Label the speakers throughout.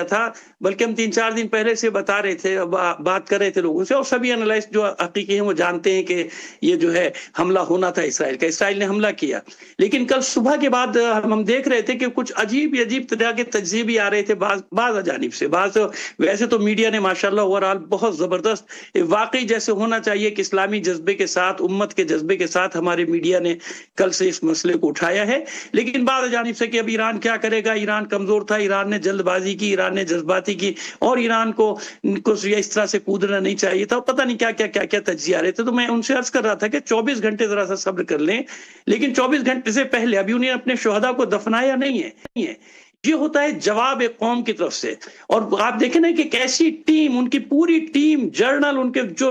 Speaker 1: تھا، بلکہ ہم 3-4 دن پہلے سے بتا رہے تھے، بات کر رہے تھے لوگوں سے، اور سبھی انالائسٹ جو حقیقی ہیں وہ جانتے ہیں کہ یہ جو ہے حملہ ہونا تھا اسرائیل کا، اسرائیل نے حملہ کیا۔ لیکن کل صبح کے بعد ہم دیکھ رہے تھے کہ کچھ عجیب طرح کے تجزیے بھی آ رہے تھے بعض جانب سے۔ ویسے تو میڈیا نے ماشاءاللہ اوورآل بہت زبردست، واقعی جیسے ہونا چاہیے کہ اسلامی جذبے کے ساتھ، امت کے جذبے کے ساتھ ہمارے میڈیا نے کل سے اس مسئلے کو اٹھایا ہے۔ لیکن بعض جانب سے کہ اب ایران کیا کرے گا، ایران کمزور تھا، ایران نے جلد بازی کی، ایران نے جذباتی کی، اور ایران کو اس طرح سے کودنا نہیں چاہیے تھا، پتہ نہیں کیا تجزیے آ رہے تھے۔ تو میں ان سے عرض کر رہا تھا کہ 24 گھنٹے ذرا سا صبر کر لیں، لیکن 24 گھنٹے سے پہلے ابھی انہیں اپنے شہداء کو دفنایا نہیں ہے۔ یہ ہوتا ہے جواب ایک قوم کی طرف سے۔ اور آپ دیکھیں نا کہ کیسی ٹیم، ان کی پوری ٹیم، جرنل ان کے جو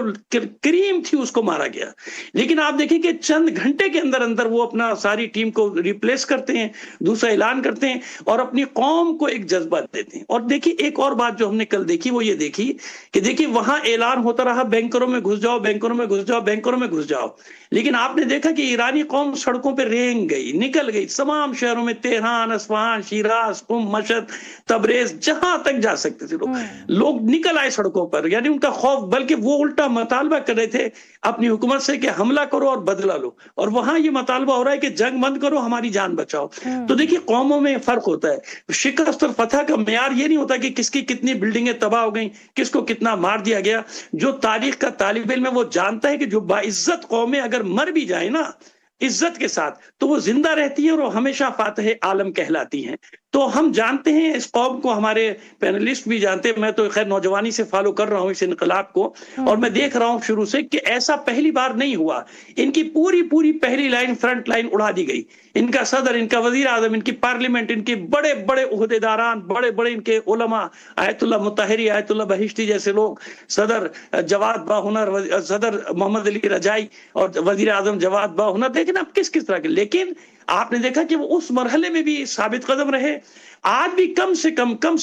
Speaker 1: کریم تھی اس کو مارا گیا، لیکن آپ دیکھیں کہ چند گھنٹے کے اندر اندر وہ اپنا ساری ٹیم کو ریپلیس کرتے ہیں، دوسرا اعلان کرتے ہیں اور اپنی قوم کو ایک جذبہ دیتے ہیں۔ اور دیکھیے ایک اور بات جو ہم نے کل دیکھی وہ یہ دیکھی کہ دیکھیے وہاں اعلان ہوتا رہا بینکروں میں گھس جاؤ، بینکروں میں گھس جاؤ، بینکروں میں گھس جاؤ، لیکن آپ نے دیکھا کہ ایرانی قوم سڑکوں پہ رینگ گئی، نکل گئی تمام شہروں میں، تہران، اصفہان، شیراز، قم، مشہد، تبریز، جہاں تک جا سکتے تھے لوگ نکل آئے سڑکوں پر، یعنی ان کا خوف، بلکہ وہ الٹا مطالبہ کر رہے تھے اپنی حکومت سے کہ حملہ کرو اور بدلہ لو، اور وہاں یہ مطالبہ ہو رہا ہے کہ جنگ بند کرو، ہماری جان بچاؤ۔ تو دیکھیے قوموں میں فرق ہوتا ہے، شکست اور فتح کا معیار یہ نہیں ہوتا کہ کس کی کتنی بلڈنگیں تباہ ہو گئیں، کس کو کتنا مار دیا گیا۔ جو تاریخ کا طالب علم ہے وہ جانتا ہے کہ جو باعزت قومیں اگر مر بھی جائیں نا عزت کے ساتھ تو وہ زندہ رہتی ہیں اور وہ ہمیشہ فاتح عالم کہلاتی ہیں۔ تو ہم جانتے ہیں اس قوم کو، ہمارے پینلسٹ بھی جانتے ہیں، میں تو خیر نوجوانی سے فالو کر رہا ہوں اس انقلاب کو، اور میں دیکھ رہا ہوں شروع سے کہ ایسا پہلی بار نہیں ہوا۔ ان کی پوری پہلی لائن، فرنٹ لائن اڑا دی گئی، ان کا صدر، ان کا وزیر اعظم، ان کی پارلیمنٹ، ان کے بڑے بڑے عہدیداران، بڑے ان کے علماء، آیت اللہ مطہری، آیت اللہ بہشتی جیسے لوگ، صدر جواد باہنر، صدر محمد علی رجائی اور وزیر اعظم جواد باہنر، دیکھیں اب کس طرح کے، لیکن آپ نے دیکھا کہ وہ اس مرحلے میں بھی ثابت قدم رہے۔ آج بھی کم سے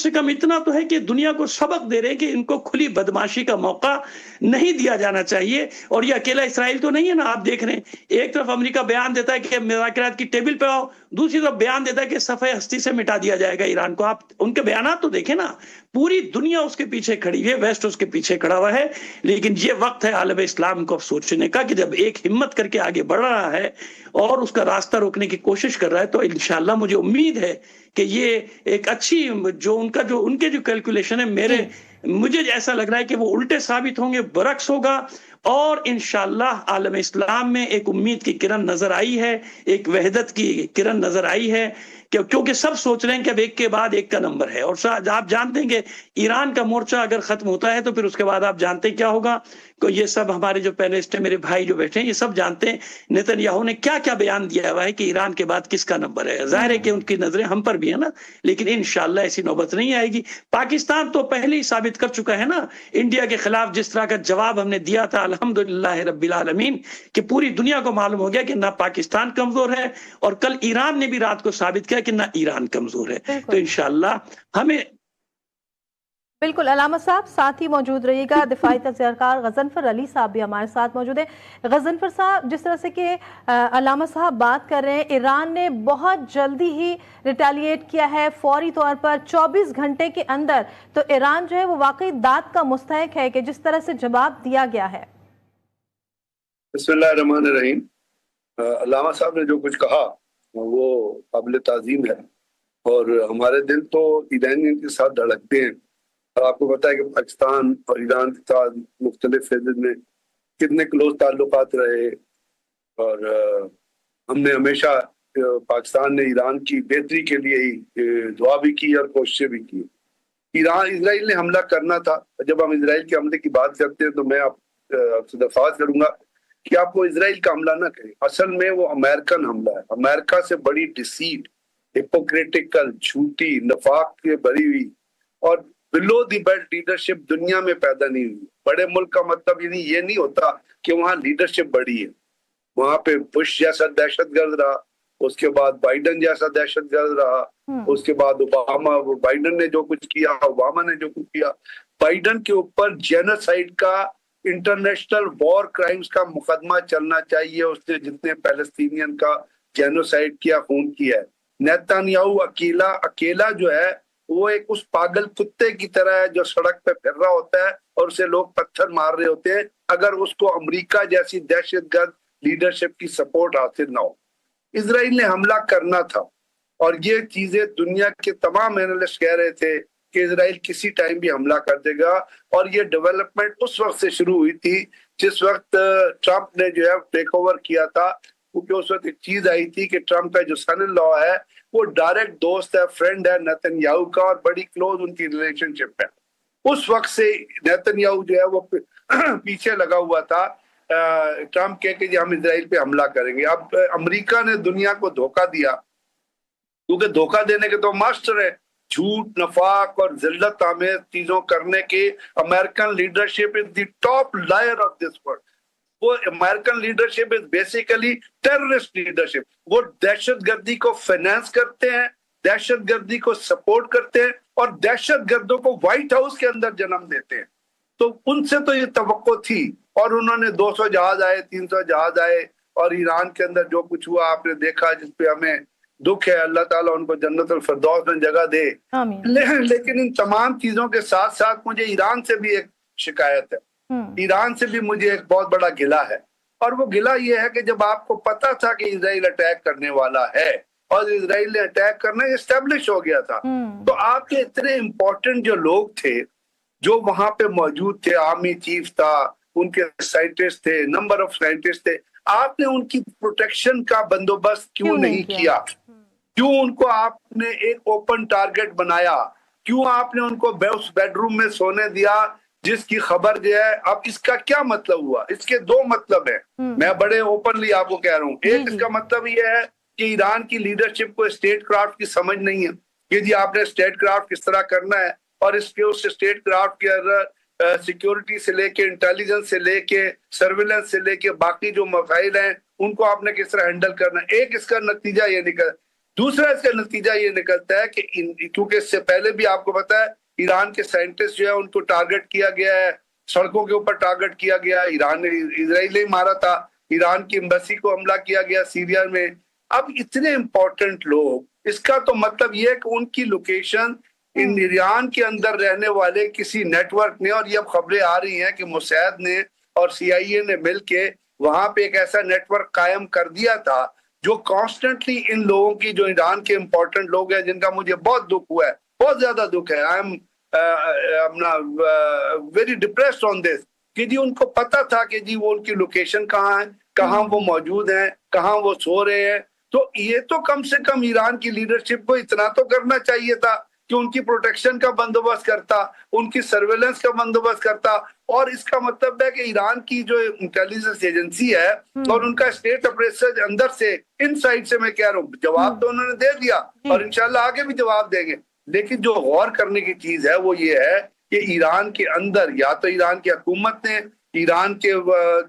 Speaker 1: کم اتنا تو ہے کہ دنیا کو سبق دے رہے کہ ان کو کھلی بدماشی کا موقع نہیں دیا جانا چاہیے۔ اور یہ اکیلا اسرائیل تو نہیں ہے نا، آپ دیکھ رہے ہیں ایک طرف امریکہ بیان دیتا ہے کہ مذاکرات کی ٹیبل پہ آؤ، دوسری طرف بیان دیتا ہے کہ صفحہ ہستی سے مٹا دیا جائے گا ایران کو۔ آپ ان کے بیانات تو دیکھیں نا، پوری دنیا اس کے پیچھے کھڑی ہے، ویسٹ اس کے پیچھے کھڑا ہوا ہے۔ لیکن یہ وقت ہے عالم اسلام کو سوچنے کا کہ جب ایک ہمت کر کے آگے بڑھ رہا ہے اور اس کا راستہ روکنے کی کوشش کر رہا ہے، تو انشاءاللہ مجھے امید ہے کہ یہ ایک اچھی ان کے جو کیلکولیشن ہے، مجھے ایسا لگ رہا ہے کہ وہ الٹے ثابت ہوں گے، برعکس ہوگا، اور انشاءاللہ عالم اسلام میں ایک امید کی کرن نظر آئی ہے، ایک وحدت کی کرن نظر آئی ہے، کیونکہ سب سوچ رہے ہیں کہ اب ایک کے بعد ایک کا نمبر ہے۔ اور آپ جانتے ہیں کہ ایران کا مورچہ اگر ختم ہوتا ہے تو پھر اس کے بعد آپ جانتے ہیں کیا ہوگا، کہ یہ سب ہمارے جو پینلسٹ ہیں، میرے بھائی جو بیٹھے ہیں، یہ سب جانتے ہیں نیتن یاہو نے کیا بیان دیا ہوا ہے کہ ایران کے بعد کس کا نمبر ہے۔ ظاہر ہے کہ ان کی نظریں ہم پر بھی ہیں نا، لیکن انشاءاللہ ایسی نوبت نہیں آئے گی۔ پاکستان تو پہلے ہی ثابت کر چکا ہے نا، انڈیا کے خلاف جس طرح کا جواب ہم نے دیا تھا، الحمدللہ رب العالمین، کہ پوری دنیا کو معلوم ہو گیا کہ نہ پاکستان کمزور ہے، اور کل ایران نے بھی رات کو ثابت کیا کہ نہ ایران کمزور ہے۔ تو انشاءاللہ ہمیں
Speaker 2: بالکل علامہ صاحب ساتھ ہی موجود رہیے گا۔ دفاعی تجزیہ کار غضنفر علی صاحب بھی ہمارے ساتھ موجود ہیں۔ غضنفر صاحب، جس طرح سے کہ علامہ صاحب بات کر رہے ہیں، ایران نے بہت جلدی ہی ریٹیلیٹ کیا ہے، فوری طور پر 24 گھنٹے کے اندر، تو ایران جو ہے وہ واقعی داد کا مستحق ہے کہ جس طرح سے جواب دیا گیا ہے۔
Speaker 3: بسم اللہ الرحمن الرحیم۔ علامہ صاحب نے جو کچھ کہا وہ قابل تعظیم ہے، اور ہمارے دل تو ایرانیین کے ساتھ دھڑکتے ہیں۔ اور آپ کو پتا ہے کہ پاکستان اور ایران کے ساتھ مختلف فیزز میں کتنے کلوز تعلقات رہے، اور ہم نے ہمیشہ پاکستان نے ایران کی بہتری کے لیے ہی دعا بھی کی اور کوششیں بھی کی۔ اسرائیل نے حملہ کرنا تھا۔ جب ہم اسرائیل کے حملے کی بات کرتے ہیں تو میں آپ سے درخواست کروں گا کہ آپ کو اسرائیل کا حملہ نہ کریں، اصل میں وہ امریکن حملہ ہے۔ امریکہ سے بڑی ڈیسیٹ، ہپوکریٹیکل، جھوٹی، نفاق کے بھری ہوئی اور بلو دی بیلٹ لیڈرشپ دنیا میں پیدا نہیں ہوئی۔ بڑے ملک کا مطلب یہ نہیں ہوتا کہ وہاں لیڈرشپ بڑی ہے۔ وہاں پہ بش جیسا دہشت گرد رہا، اس کے بعد بائیڈن جیسا دہشت گرد رہا، اس کے بعد بائیڈن نے جو کچھ کیا، اوباما نے جو کچھ کیا، بائیڈن کے اوپر جینوسائیڈ کا، انٹرنیشنل وار کرائمز کا مقدمہ چلنا چاہیے۔ اس نے جتنے پیلسٹینین کا جینوسائیڈ کیا، خون کیا ہے۔ نیتن یاہو اکیلا جو ہے वो एक उस पागल कुत्ते की तरह है जो सड़क पे फिर रहा होता है और उसे लोग पत्थर मार रहे होते हैं अगर उसको अमेरिका जैसी दहशतगर्द लीडरशिप की सपोर्ट हासिल ना हो। इजराइल ने हमला करना था और ये चीजें दुनिया के तमाम एनालिस्ट कह रहे थे कि इजराइल किसी टाइम भी हमला कर देगा, और ये डेवलपमेंट उस वक्त से शुरू हुई थी जिस वक्त ट्रंप ने जो है टेक ओवर किया था, क्योंकि उस वक्त एक चीज आई थी कि ट्रंप का जो सन इन लॉ है वो डायरेक्ट दोस्त है, फ्रेंड है नेतन्याहू का, और बड़ी क्लोज उनकी रिलेशनशिप है। उस वक्त से नेतन्याहू जो है वो पीछे लगा हुआ था ट्रंप के कि हम इजराइल पे हमला करेंगे। अब अमेरिका ने दुनिया को धोखा दिया, क्योंकि धोखा देने के तो मास्टर है, झूठ, नफाक और जिल्लत आमेज चीजों करने के। American leadership is the top liar of this world. वो American leadership is basically terrorist leadership. वो दहशतगर्दी को फाइनेंस करते हैं, दहशतगर्दी को सपोर्ट करते हैं और दहशतगर्दों को व्हाइट हाउस के अंदर जन्म देते हैं। तो उनसे तो ये तवक्को थी, और उन्होंने 200 जहाज आए, 300 जहाज आए, और ईरान के अंदर जो कुछ हुआ आपने देखा, जिसपे हमें दुख है। अल्लाह ताला उनको जन्नतुल फिरदौस में जगह दे। लेकिन इन तमाम चीजों के साथ साथ मुझे ईरान से भी एक शिकायत है, ईरान से भी मुझे एक बहुत बड़ा गिला है, और वो गिला ये है कि जब आपको पता था कि इजराइल अटैक करने वाला है और इजराइल ने अटैक करना एस्टेब्लिश हो गया था, तो आपके इतने इम्पोर्टेंट जो लोग थे जो वहां पे मौजूद थे, आर्मी चीफ था, उनके साइंटिस्ट थे, नंबर ऑफ साइंटिस्ट थे, आपने उनकी प्रोटेक्शन का बंदोबस्त क्यों नहीं किया? क्यों उनको आपने एक ओपन टारगेट बनाया? क्यों आपने उनको उस बेडरूम में सोने दिया जिसकी खबर जो है? अब इसका क्या मतलब हुआ? इसके दो मतलब है, मैं बड़े ओपनली आपको कह रहा हूँ। एक, इसका मतलब ये है कि ईरान की लीडरशिप को स्टेट क्राफ्ट की समझ नहीं है कि जी आपने स्टेट क्राफ्ट किस तरह करना है, और इसके उस स्टेट क्राफ्ट के अंदर सिक्योरिटी से लेके, इंटेलिजेंस से लेके, सर्विलेंस से लेके बाकी जो मसाइल हैं उनको आपने किस तरह हैंडल करना है। एक इसका नतीजा ये दूसरा इसका नतीजा ये निकलता है कि क्योंकि इससे पहले भी आपको पता है ईरान के साइंटिस्ट जो है उनको टारगेट किया गया है, सड़कों के ऊपर टारगेट किया गया। ईरान ने, इजराइल ने मारा था, ईरान की एम्बेसी को हमला किया गया सीरिया में। अब इतने इंपॉर्टेंट लोग, इसका तो मतलब ये है कि उनकी लोकेशन इन ईरान के अंदर रहने वाले किसी नेटवर्क ने, और ये अब खबरें आ रही हैं कि मोसाद ने और CIA ने मिलके वहां पे एक ऐसा नेटवर्क कायम कर दिया था जो कॉन्स्टेंटली इन लोगों की, जो ईरान के इंपॉर्टेंट लोग हैं जिनका मुझे बहुत दुख हुआ है, बहुत ज्यादा दुख है, I am very depressed on this, कि जी उनको पता था कि जी वो उनकी लोकेशन कहाँ है, कहाँ वो मौजूद हैं, कहाँ वो सो रहे हैं। तो ये तो कम से कम ईरान की लीडरशिप को इतना तो करना चाहिए था कि उनकी प्रोटेक्शन का बंदोबस्त करता, उनकी सर्वेलेंस का बंदोबस्त करता। और इसका मतलब है कि ईरान की जो इंटेलिजेंस एजेंसी है और उनका स्टेट ऑपरेशन अंदर से, इनसाइड से, मैं कह रहा हूँ, जवाब तो उन्होंने दे दिया और इंशाल्लाह आगे भी जवाब देंगे। लेकिन जो गौर करने की चीज है वो ये है कि ईरान के अंदर या तो ईरान की हुकूमत ने, ईरान के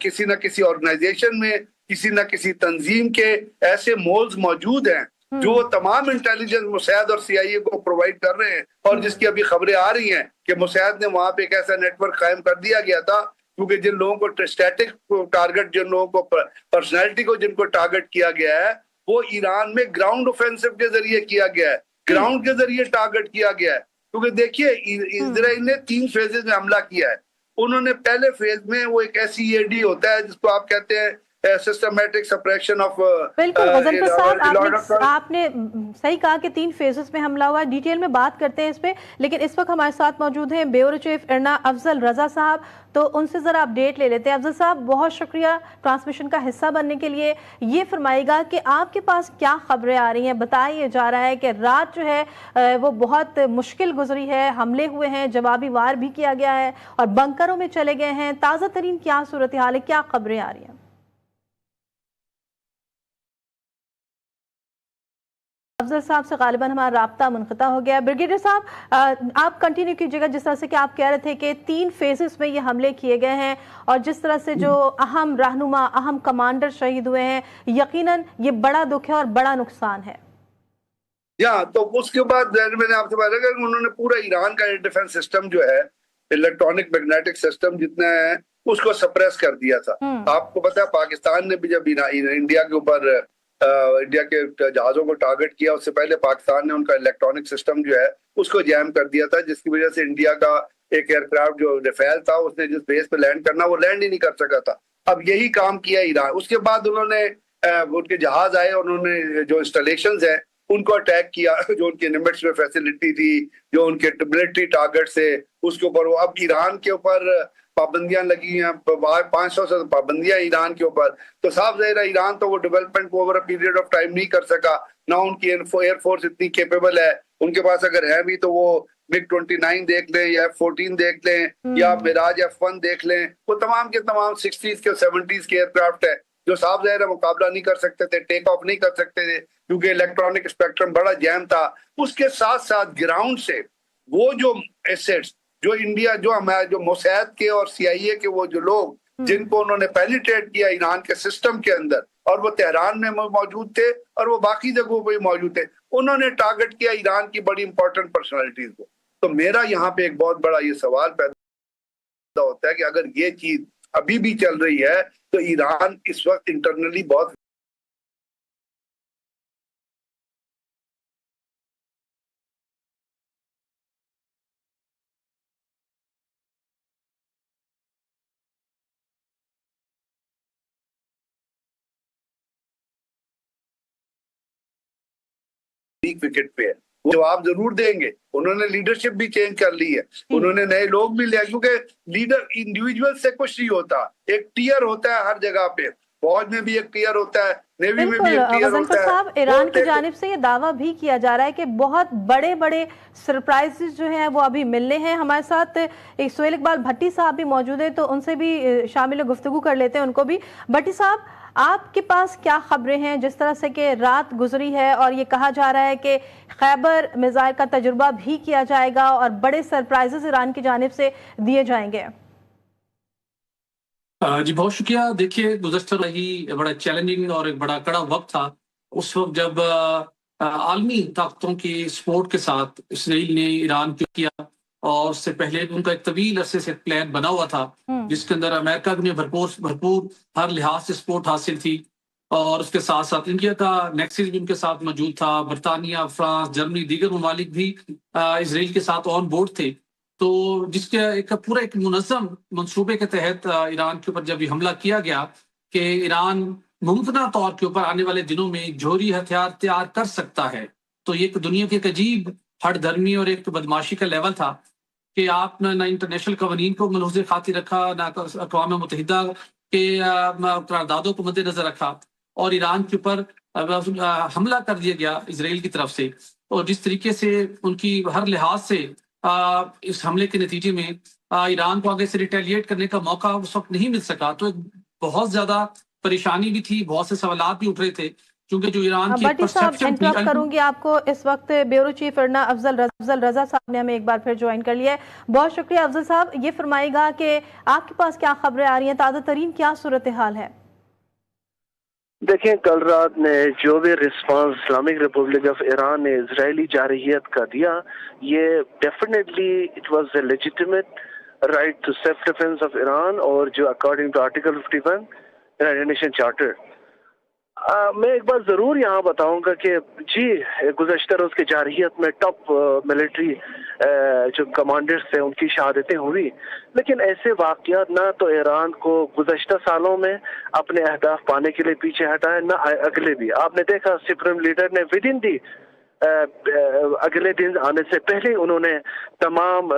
Speaker 3: किसी न किसी ऑर्गेनाइजेशन में, किसी न किसी तंजीम के ऐसे मोल्स मौजूद हैं जो तमाम इंटेलिजेंस मोसाद और CIA को प्रोवाइड कर रहे हैं, और जिसकी अभी खबरें आ रही हैं कि मोसाद ने वहां पे एक ऐसा नेटवर्क कायम कर दिया गया था, क्योंकि जिन लोगों को स्टैटिक टारगेट, जिन लोगों को पर्सनैलिटी को जिनको टारगेट किया गया है, वो ईरान में ग्राउंड ऑफेंसिव के जरिए किया गया है, ग्राउंड के जरिए टारगेट किया गया है। क्योंकि देखिए इजराइल ने 3 फेजेस में हमला किया है। उन्होंने पहले फेज में वो एक SEAD होता है जिसको आप कहते हैं सिस्टमैटिक सप्रेशन ऑफ।
Speaker 2: बिल्कुल गजनफर साहब, आपने सही कहा कि 3 फेजेस में हमला हुआ है। डिटेल में बात करते हैं इस पे, लेकिन इस वक्त हमारे साथ मौजूद हैं ब्यूरो चीफ इरना अफजल रजा साहब, तो उनसे जरा अपडेट ले लेते हैं। अफजल साहब, बहुत शुक्रिया ट्रांसमिशन का हिस्सा बनने के लिए। ये फरमाइएगा कि आपके पास क्या खबरें आ रही हैं? बताया जा रहा है कि रात जो है वो बहुत मुश्किल गुजरी है, हमले हुए हैं, जवाबी वार भी किया गया है और बंकरों में चले गए हैं। ताज़ा तरीन क्या सूरत हाल है, क्या खबरें आ रही हैं? अफजल साहब से गालिबन हमारा राब्ता मुनक़ता हो गया। ब्रिगेडियर साहब, आप कंटिन्यू कीजिएगा। जिस तरह से कि आप कह रहे थे कि 3 फेजेस में ये हमले किए गए हैं और जिस तरह से जो अहम रहनुमा, अहम कमांडर शहीद हुए हैं, यकीनन ये बड़ा दुख है और बड़ा नुकसान है।
Speaker 3: तो उसके बाद मैंने आपसे बात किया, उन्होंने पूरा ईरान का डिफेंस सिस्टम जो है, इलेक्ट्रॉनिक मैग्नेटिक सिस्टम जितना है, उसको सप्रेस कर दिया था। आपको पता है पाकिस्तान ने भी जब इंडिया के ऊपर इंडिया के जहाजों को टारगेट किया, उससे पहले पाकिस्तान ने उनका इलेक्ट्रॉनिक सिस्टम जो है اس کو جیم کر دیا تھا، جس کی وجہ سے انڈیا کا ایک ایئر کرافٹ جو ریفیل تھا اس نے جس بیس پہ لینڈ کرنا وہ لینڈ ہی نہیں کر سکا تھا۔ اب یہی کام کیا ایران۔ اس کے بعد انہوں نے ان کے جہاز آئے، انہوں نے جو انسٹالیشنز ہیں ان کو اٹیک کیا، جو ان کے لمٹس میں فیسلٹی تھی، جو ان کے ملٹری ٹارگٹس تھے اس کے اوپر وہ اب ایران کے اوپر پابندیاں لگی ہیں، 500 سے پابندیاں ایران کے اوپر۔ تو صاف ظاہر ہے ایران تو وہ ڈیولپمنٹ کو over a period of time نہیں کر سکا، نہ ان کی ایئر فورس اتنی کیپیبل ہے۔ ان کے پاس اگر ہے بھی تو وہ MiG-29 دیکھ لیں یا F-14 دیکھ لیں یا میراج F-1 دیکھ لیں، وہ تمام کے تمام 60s کے 70s کے ایئر کرافٹ ہے جو صاف ظاہر ہے مقابلہ نہیں کر سکتے تھے، ٹیک آف نہیں کر سکتے تھے کیونکہ الیکٹرانک اسپیکٹرم بڑا جیم تھا۔ اس کے ساتھ ساتھ گراؤنڈ سے وہ جو ایسٹس جو انڈیا جو موساد کے اور CIA کے وہ جو لوگ جن کو انہوں نے پینیٹریٹ کیا ایران کے سسٹم کے اندر، اور وہ تہران میں موجود تھے اور وہ باقی جگہوں پہ موجود تھے، انہوں نے ٹارگٹ کیا ایران کی بڑی امپورٹنٹ پرسنالٹیز کو۔ تو میرا یہاں پہ ایک بہت بڑا یہ سوال پیدا ہوتا ہے کہ اگر یہ چیز ابھی بھی چل رہی ہے تو ایران اس وقت انٹرنلی بہت وکٹ پہ ہے، وہ جواب ضرور دیں گے۔ انہوں نے لیڈرشپ بھی چینج کر لی ہے، انہوں نے نئے لوگ بھی لیا، کیونکہ لیڈر انڈیویجول سے کچھ نہیں ہوتا، ایک ٹیئر ہوتا ہے ہر جگہ پہ، فوج میں بھی ایک ٹیئر ہوتا ہے، نیوی میں بھی ایک ٹیئر ہوتا ہے۔
Speaker 2: صاحب ایران کی جانب سے یہ دعویٰ بھی کیا جا رہا ہے کہ بہت بڑے بڑے سرپرائزز جو ہیں وہ ابھی ملنے ہیں۔ ہمارے ساتھ سہیل اقبال بھٹی صاحب بھی موجود ہیں تو ان سے بھی شامل گفتگو کر لیتے ہیں ان کو بھی۔ بھٹی صاحب، آپ کے پاس کیا خبریں ہیں جس طرح سے کہ رات گزری ہے اور یہ کہا جا رہا ہے کہ خیبر میزائل کا تجربہ بھی کیا جائے گا اور بڑے سرپرائزز ایران کی جانب سے دیے جائیں گے؟
Speaker 4: جی بہت شکریہ۔ دیکھیے گزشتہ رہی بڑا چیلنجنگ اور ایک بڑا کڑا وقت تھا، اس وقت جب عالمی طاقتوں کی سپورٹ کے ساتھ اسرائیل نے ایران کو کیا، اور اس سے پہلے ان کا ایک طویل عرصے سے پلان بنا ہوا تھا جس کے اندر امریکہ نے بھرپور ہر لحاظ سے سپورٹ حاصل تھی، اور اس کے ساتھ ساتھ انڈیا کا نیکسس بھی ان کے ساتھ موجود تھا، برطانیہ، فرانس، جرمنی، دیگر ممالک بھی اسرائیل کے ساتھ آن بورڈ تھے۔ تو جس کے ایک منظم منصوبے کے تحت ایران کے اوپر جب یہ حملہ کیا گیا کہ ایران ممکنہ طور کے اوپر آنے والے دنوں میں جوہری ہتھیار تیار کر سکتا ہے، تو یہ ایک دنیا کی ایک عجیب ہٹ دھرمی اور ایک بدماشی کا لیول تھا کہ آپ نے نہ انٹرنیشنل قوانین کو ملحوظ خاطر رکھا، نہ اقوام متحدہ کے قراردادوں کو مد نظر رکھا، اور ایران کے اوپر حملہ کر دیا گیا اسرائیل کی طرف سے۔ اور جس طریقے سے ان کی ہر لحاظ سے اس حملے کے نتیجے میں ایران کو آگے سے ریٹیلیٹ کرنے کا موقع اس وقت نہیں مل سکا، تو ایک بہت زیادہ پریشانی بھی تھی، بہت سے سوالات بھی اٹھ رہے تھے، کیونکہ جو ایران کی
Speaker 2: بھٹی صاحب انٹرپٹ کروں گی آپ کو، اس وقت بیورو چیف ارنا افضل رضا صاحب نے ہمیں ایک بار پھر جوائن کر لیا ہے۔ بہت شکریہ افضل صاحب، یہ فرمائے گا کہ آپ کے پاس کیا خبریں آ رہی ہیں، تازہ ترین کیا صورتحال ہے؟
Speaker 5: دیکھیں کل رات نے جو بھی response Islamic Republic of Iran نے اسرائیلی جارحیت کا دیا، یہ definitely it was a legitimate right to self defence of Iran, اور جو according to article 51 United Nation charter. میں ایک بات ضرور یہاں بتاؤں گا کہ جی گزشتہ روز کے جارحیت میں ٹاپ ملٹری جو کمانڈرز تھے ان کی شہادتیں ہوئی، لیکن ایسے واقعات نہ تو ایران کو گزشتہ سالوں میں اپنے اہداف پانے کے لیے پیچھے ہٹائے، نہ اگلے بھی۔ آپ نے دیکھا سپریم لیڈر نے ودن دی اگلے دن آنے سے پہلے انہوں نے تمام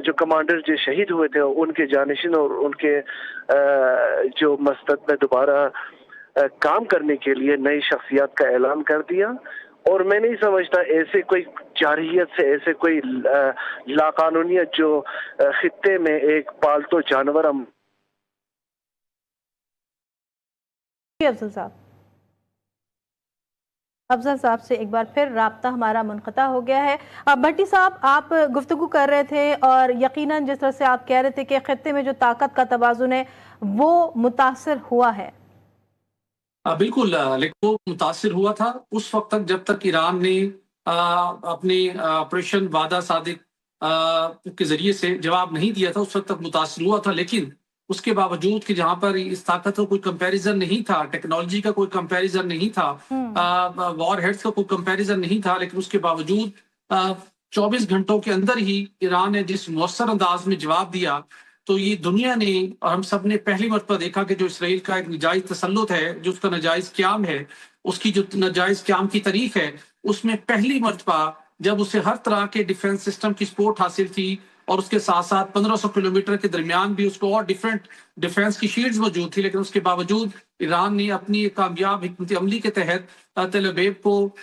Speaker 5: جو کمانڈر جو شہید ہوئے تھے ان کے جانشین اور ان کے جو مسند میں دوبارہ کام کرنے کے لیے نئی شخصیات کا اعلان کر دیا۔ اور میں نہیں سمجھتا ایسے کوئی جارحیت سے، ایسے کوئی لاقانونیت جو خطے میں ایک پالتو جانور
Speaker 2: افضل صاحب سے ایک بار پھر رابطہ ہمارا منقطع ہو گیا ہے۔ بھٹی صاحب، آپ گفتگو کر رہے تھے اور یقیناً جس طرح سے آپ کہہ رہے تھے کہ خطے میں جو طاقت کا توازن ہے وہ متاثر ہوا ہے۔
Speaker 4: بالکل، لیکن وہ متاثر ہوا تھا اس وقت تک جب تک ایران نے اپنے آپریشن وعدہ صادق کے ذریعے سے جواب نہیں دیا تھا، اس وقت تک متاثر ہوا تھا۔ لیکن اس کے باوجود کہ جہاں پر اس طاقت کا کوئی کمپیریزن نہیں تھا، ٹیکنالوجی کا کوئی کمپیریزن نہیں تھا، وار ہیڈز کا کوئی کمپیریزن نہیں تھا، لیکن اس کے باوجود 24 घंटों के अंदर ही ईरान ने जिस मौसर अंदाज में जवाब दिया, तो ये दुनिया ने और हम सब ने पहली मरतबा देखा कि जो इसराइल का एक नजायज तसल्लुत है, जो उसका नजायज क्याम है, उसकी जो नजायज क्याम की तारीख है, उसमें पहली मरतबा जब उसे हर तरह के डिफेंस सिस्टम की सपोर्ट हासिल थी और उसके साथ साथ 1500 किलोमीटर के दरमियान भी उसको और डिफरेंट डिफेंस की शील्ड्स मौजूद थी, लेकिन उसके बावजूद ईरान ने अपनी एक कामयाब हिकमत अमली के तहत तेल अवीव को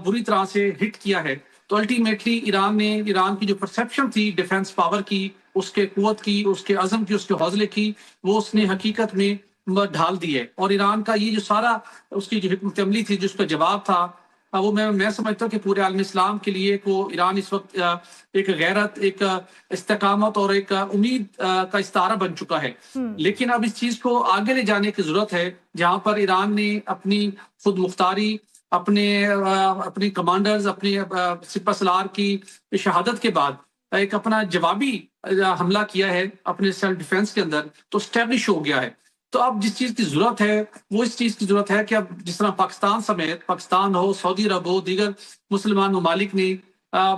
Speaker 4: बुरी तरह से हिट किया है। तो अल्टीमेटली ईरान की जो परसेप्शन थी डिफेंस पावर की, उसके कुव्वत की, उसके अज़म की, उसके हौसले की, वो उसने हकीकत में ढाल दी है। और ईरान का ये जो सारा उसकी जो हिकमत अमली थी, जिसका जवाब था, वो मैं समझता हूँ कि पूरे आलम इस्लाम के लिए को ईरान इस वक्त एक गैरत, एक इस्तेकामत और एक उम्मीद का इस्तारा बन चुका है। लेकिन अब इस चीज को आगे ले जाने की जरूरत है, जहां पर ईरान ने अपनी खुद मुख्तारी, अपने कमांडर्स, अपने सिपह सलार की शहादत के बाद एक अपना जवाबी हमला किया है अपने सेल्फ डिफेंस के अंदर, तो स्टैब्लिश हो गया है। तो अब जिस चीज की जरूरत है वो इस चीज की जरूरत है कि अब जिस तरह पाकिस्तान समेत, पाकिस्तान हो, सऊदी अरब हो, दीगर मुसलमान ममालिक ने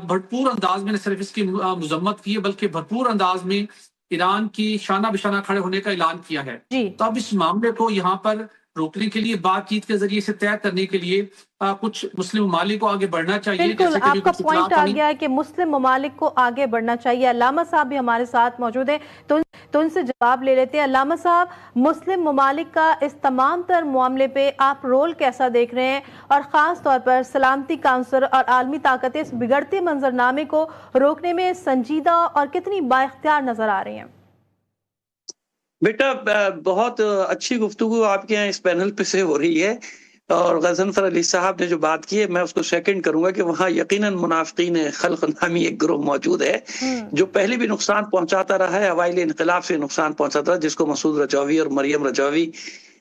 Speaker 4: भरपूर अंदाज में न सिर्फ इसकी मजम्मत की है, बल्कि भरपूर अंदाज में ईरान की शाना बिशाना खड़े होने का ऐलान किया है। तो अब इस मामले को यहाँ पर रोकने के लिए, बातचीत के जरिए से तय करने के लिए कुछ मुस्लिम ममालिक को आगे बढ़ना चाहिए।
Speaker 2: बिल्कुल, आपका पॉइंट आ गया है कि मुस्लिम ममालिक को आगे बढ़ना चाहिए। अल्लामा साहब भी हमारे साथ मौजूद हैं, तो उनसे जवाब ले लेते हैं। अल्लामा साहब, मुस्लिम ममालिक का इस तमाम तर मामले पे आप रोल कैसा देख रहे हैं, और ख़ास तौर पर सलामती काउंसिल और आलमी ताकतें इस बिगड़ते मंजरनामे को रोकने में संजीदा और कितनी बाइख्तियार नजर आ रही हैं?
Speaker 1: बेटा, बहुत अच्छी गुफ्तगू आपके यहाँ इस पैनल पे से हो रही है, और गजनफर अली साहब ने जो बात की है मैं उसको सेकंड करूंगा कि वहाँ यकीनन मुनाफिकीन खल्क नामी एक ग्रोह मौजूद है जो पहले भी नुकसान पहुंचाता रहा है, हवाई इनकलाब से नुकसान पहुंचाता रहा, जिसको मसूद रजौवी और मरियम रजौवी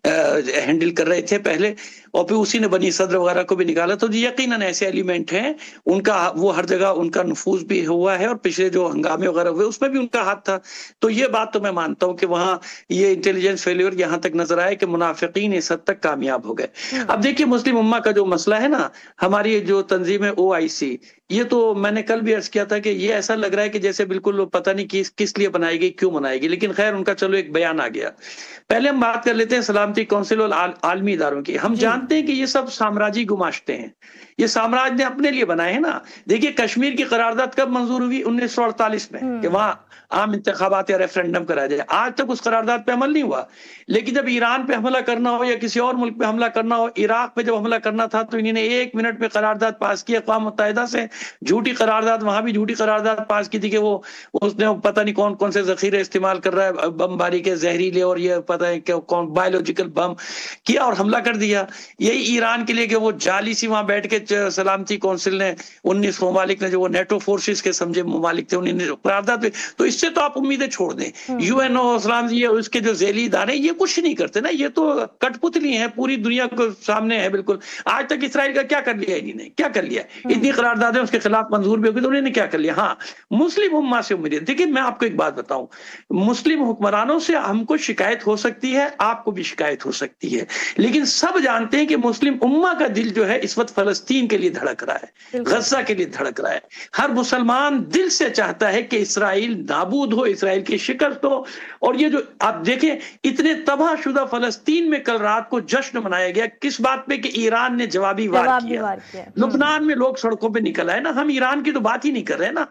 Speaker 1: हैंडल कर रहे थे पहले, और फिर उसी ने बनी सदर वगैरह को भी निकाला। तो यकीनन ऐसे एलिमेंट हैं, उनका वो हर जगह उनका नफूज भी हुआ है, और पिछले जो हंगामे वगैरह हुए उसमें भी उनका हाथ था। तो ये बात तो मैं मानता हूँ कि वहाँ ये इंटेलिजेंस फेल्योर यहाँ तक नजर आए कि मुनाफिकीन इस हद तक कामयाब हो गए। अब देखिए, मुस्लिम उम्मा का जो मसला है ना, हमारी जो तंजीम है OIC, ये तो मैंने कल भी अर्ज किया था कि ये ऐसा लग रहा है कि जैसे बिल्कुल पता नहीं किस लिए बनाई गई, क्यों बनाएगी, लेकिन खैर उनका चलो एक बयान आ गया। पहले हम बात कर लेते हैं सलामती काउंसिल और आलमी इदारों की। हम जानते हैं कि ये सब साम्राज्य गुमाश्ते हैं, ये साम्राज्य ने अपने लिए बनाए हैं ना। देखिए, कश्मीर की करारदाद कब मंजूर हुई? 1948 में, कि वहां आम इंतखाबात या रेफरेंडम कराया जाए। आज तक उस करारदाद पे अमल नहीं हुआ। लेकिन जब ईरान पे हमला करना हो या किसी और मुल्क पे हमला करना हो, इराक पे जब हमला करना था, तो इन्होंने 1 मिनट में करारदाद पास की अक़वाम मुत्तहिदा से, झूठी करारदाद, वहां भी झूठी करारदाद पास की थी कि वो उसने पता नहीं कौन कौन से जखीरे इस्तेमाल कर रहा है, बमबारी के, जहरीले और ये पता है कि कौन बायोलॉजिकल बम किया और हमला कर दिया। यही ईरान के लिए कि वो जाली सी वहां बैठ के सलामती काउंसिल ने 19 ममालिक ने, जो वो नेटो फोर्सेस के समझे ममालिक थे, उन्होंने करारदाद पे, तो इससे तो आप उम्मीदें छोड़ दें। UNO इस्लाम, ये उसके जो ज़ैली इदारे, ये कुछ नहीं करते ना, ये तो कठपुतली हैं, पूरी दुनिया को सामने है बिल्कुल। आज तक इसराइल का क्या कर लिया इन्होंने, क्या कर लिया? इतनी करारदादें उसके खिलाफ मंजूर भी होगी, तो उन्होंने क्या कर लिया? हाँ, मुस्लिम उम्मा से उम्मीदें। देखिए, मैं आपको एक बात बताऊं, मुस्लिम हुक्मरानों से हमको शिकायत हो सकती है, आपको भी शिकायत हो सकती है, लेकिन सब जानते हैं कि मुस्लिम उम्मा का दिल जो है इस वक्त फलस्तीन के लिए धड़क रहा है, गजा के लिए धड़क रहा है। हर मुसलमान दिल से चाहता है कि इसराइल नाबूद हो, इसराइल की शिकस्त हो। और ये जो आप देखें, इतने तबाहशुदा फलस्तीन में कल रात को जश्न मनाया गया, किस बात पे? कि ईरान ने जवाबी वार किया। लुबनान में लोग सड़कों पे निकल आए ना, हम ईरान की तो बात ही नहीं कर रहे ना।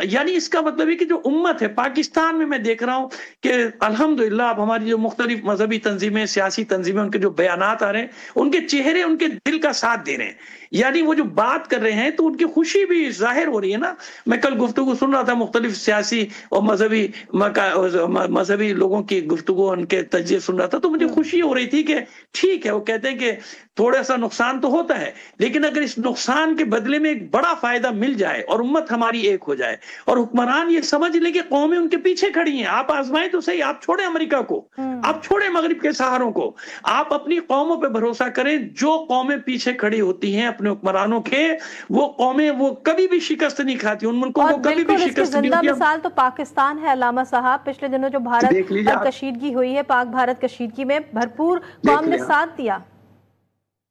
Speaker 1: यानी इसका मतलब है कि जो उम्मत है, पाकिस्तान में मैं देख रहा हूं कि अल्हम्दुलिल्लाह अब हमारी जो मुख्तलिफ मजहबी तंजीमें, सियासी तंजीमें, उनके जो बयानात आ रहे हैं, उनके चेहरे उनके दिल का साथ दे रहे हैं। यानी वो जो बात कर रहे हैं तो उनकी खुशी भी जाहिर हो रही है ना। मैं कल गुफ्तगू सुन रहा था, मुख्तलिफ सियासी और मजहबी लोगों की गुफ्तगू, उनके तजिए सुन रहा था, तो मुझे खुशी हो रही थी कि ठीक है, वो कहते हैं कि थोड़ा सा नुकसान तो होता है, लेकिन अगर इस नुकसान के बदले में एक बड़ा फायदा मिल जाए और उम्मत हमारी एक हो जाए और हुक्मरान ये समझ ले कि कौमें उनके पीछे खड़ी हैं। आप आजमाएं तो सही, आप छोड़े अमेरिका को, आप छोड़े मगरिब के सहारों को, आप अपनी कौमों पे भरोसा करें। जो कौमें पीछे खड़ी होती हैं अपने हुक्मरानों के, वो कौमें वो कभी भी शिकस्त नहीं खाती, उन मुल्कों को कभी भी शिकस्त नहीं होती।
Speaker 2: मिसाल तो पाकिस्तान है अल्लामा साहब। पिछले दिनों जो भारत कशीदगी हुई है, पाक भारत कशीदगी में भरपूर कौम ने साथ दिया।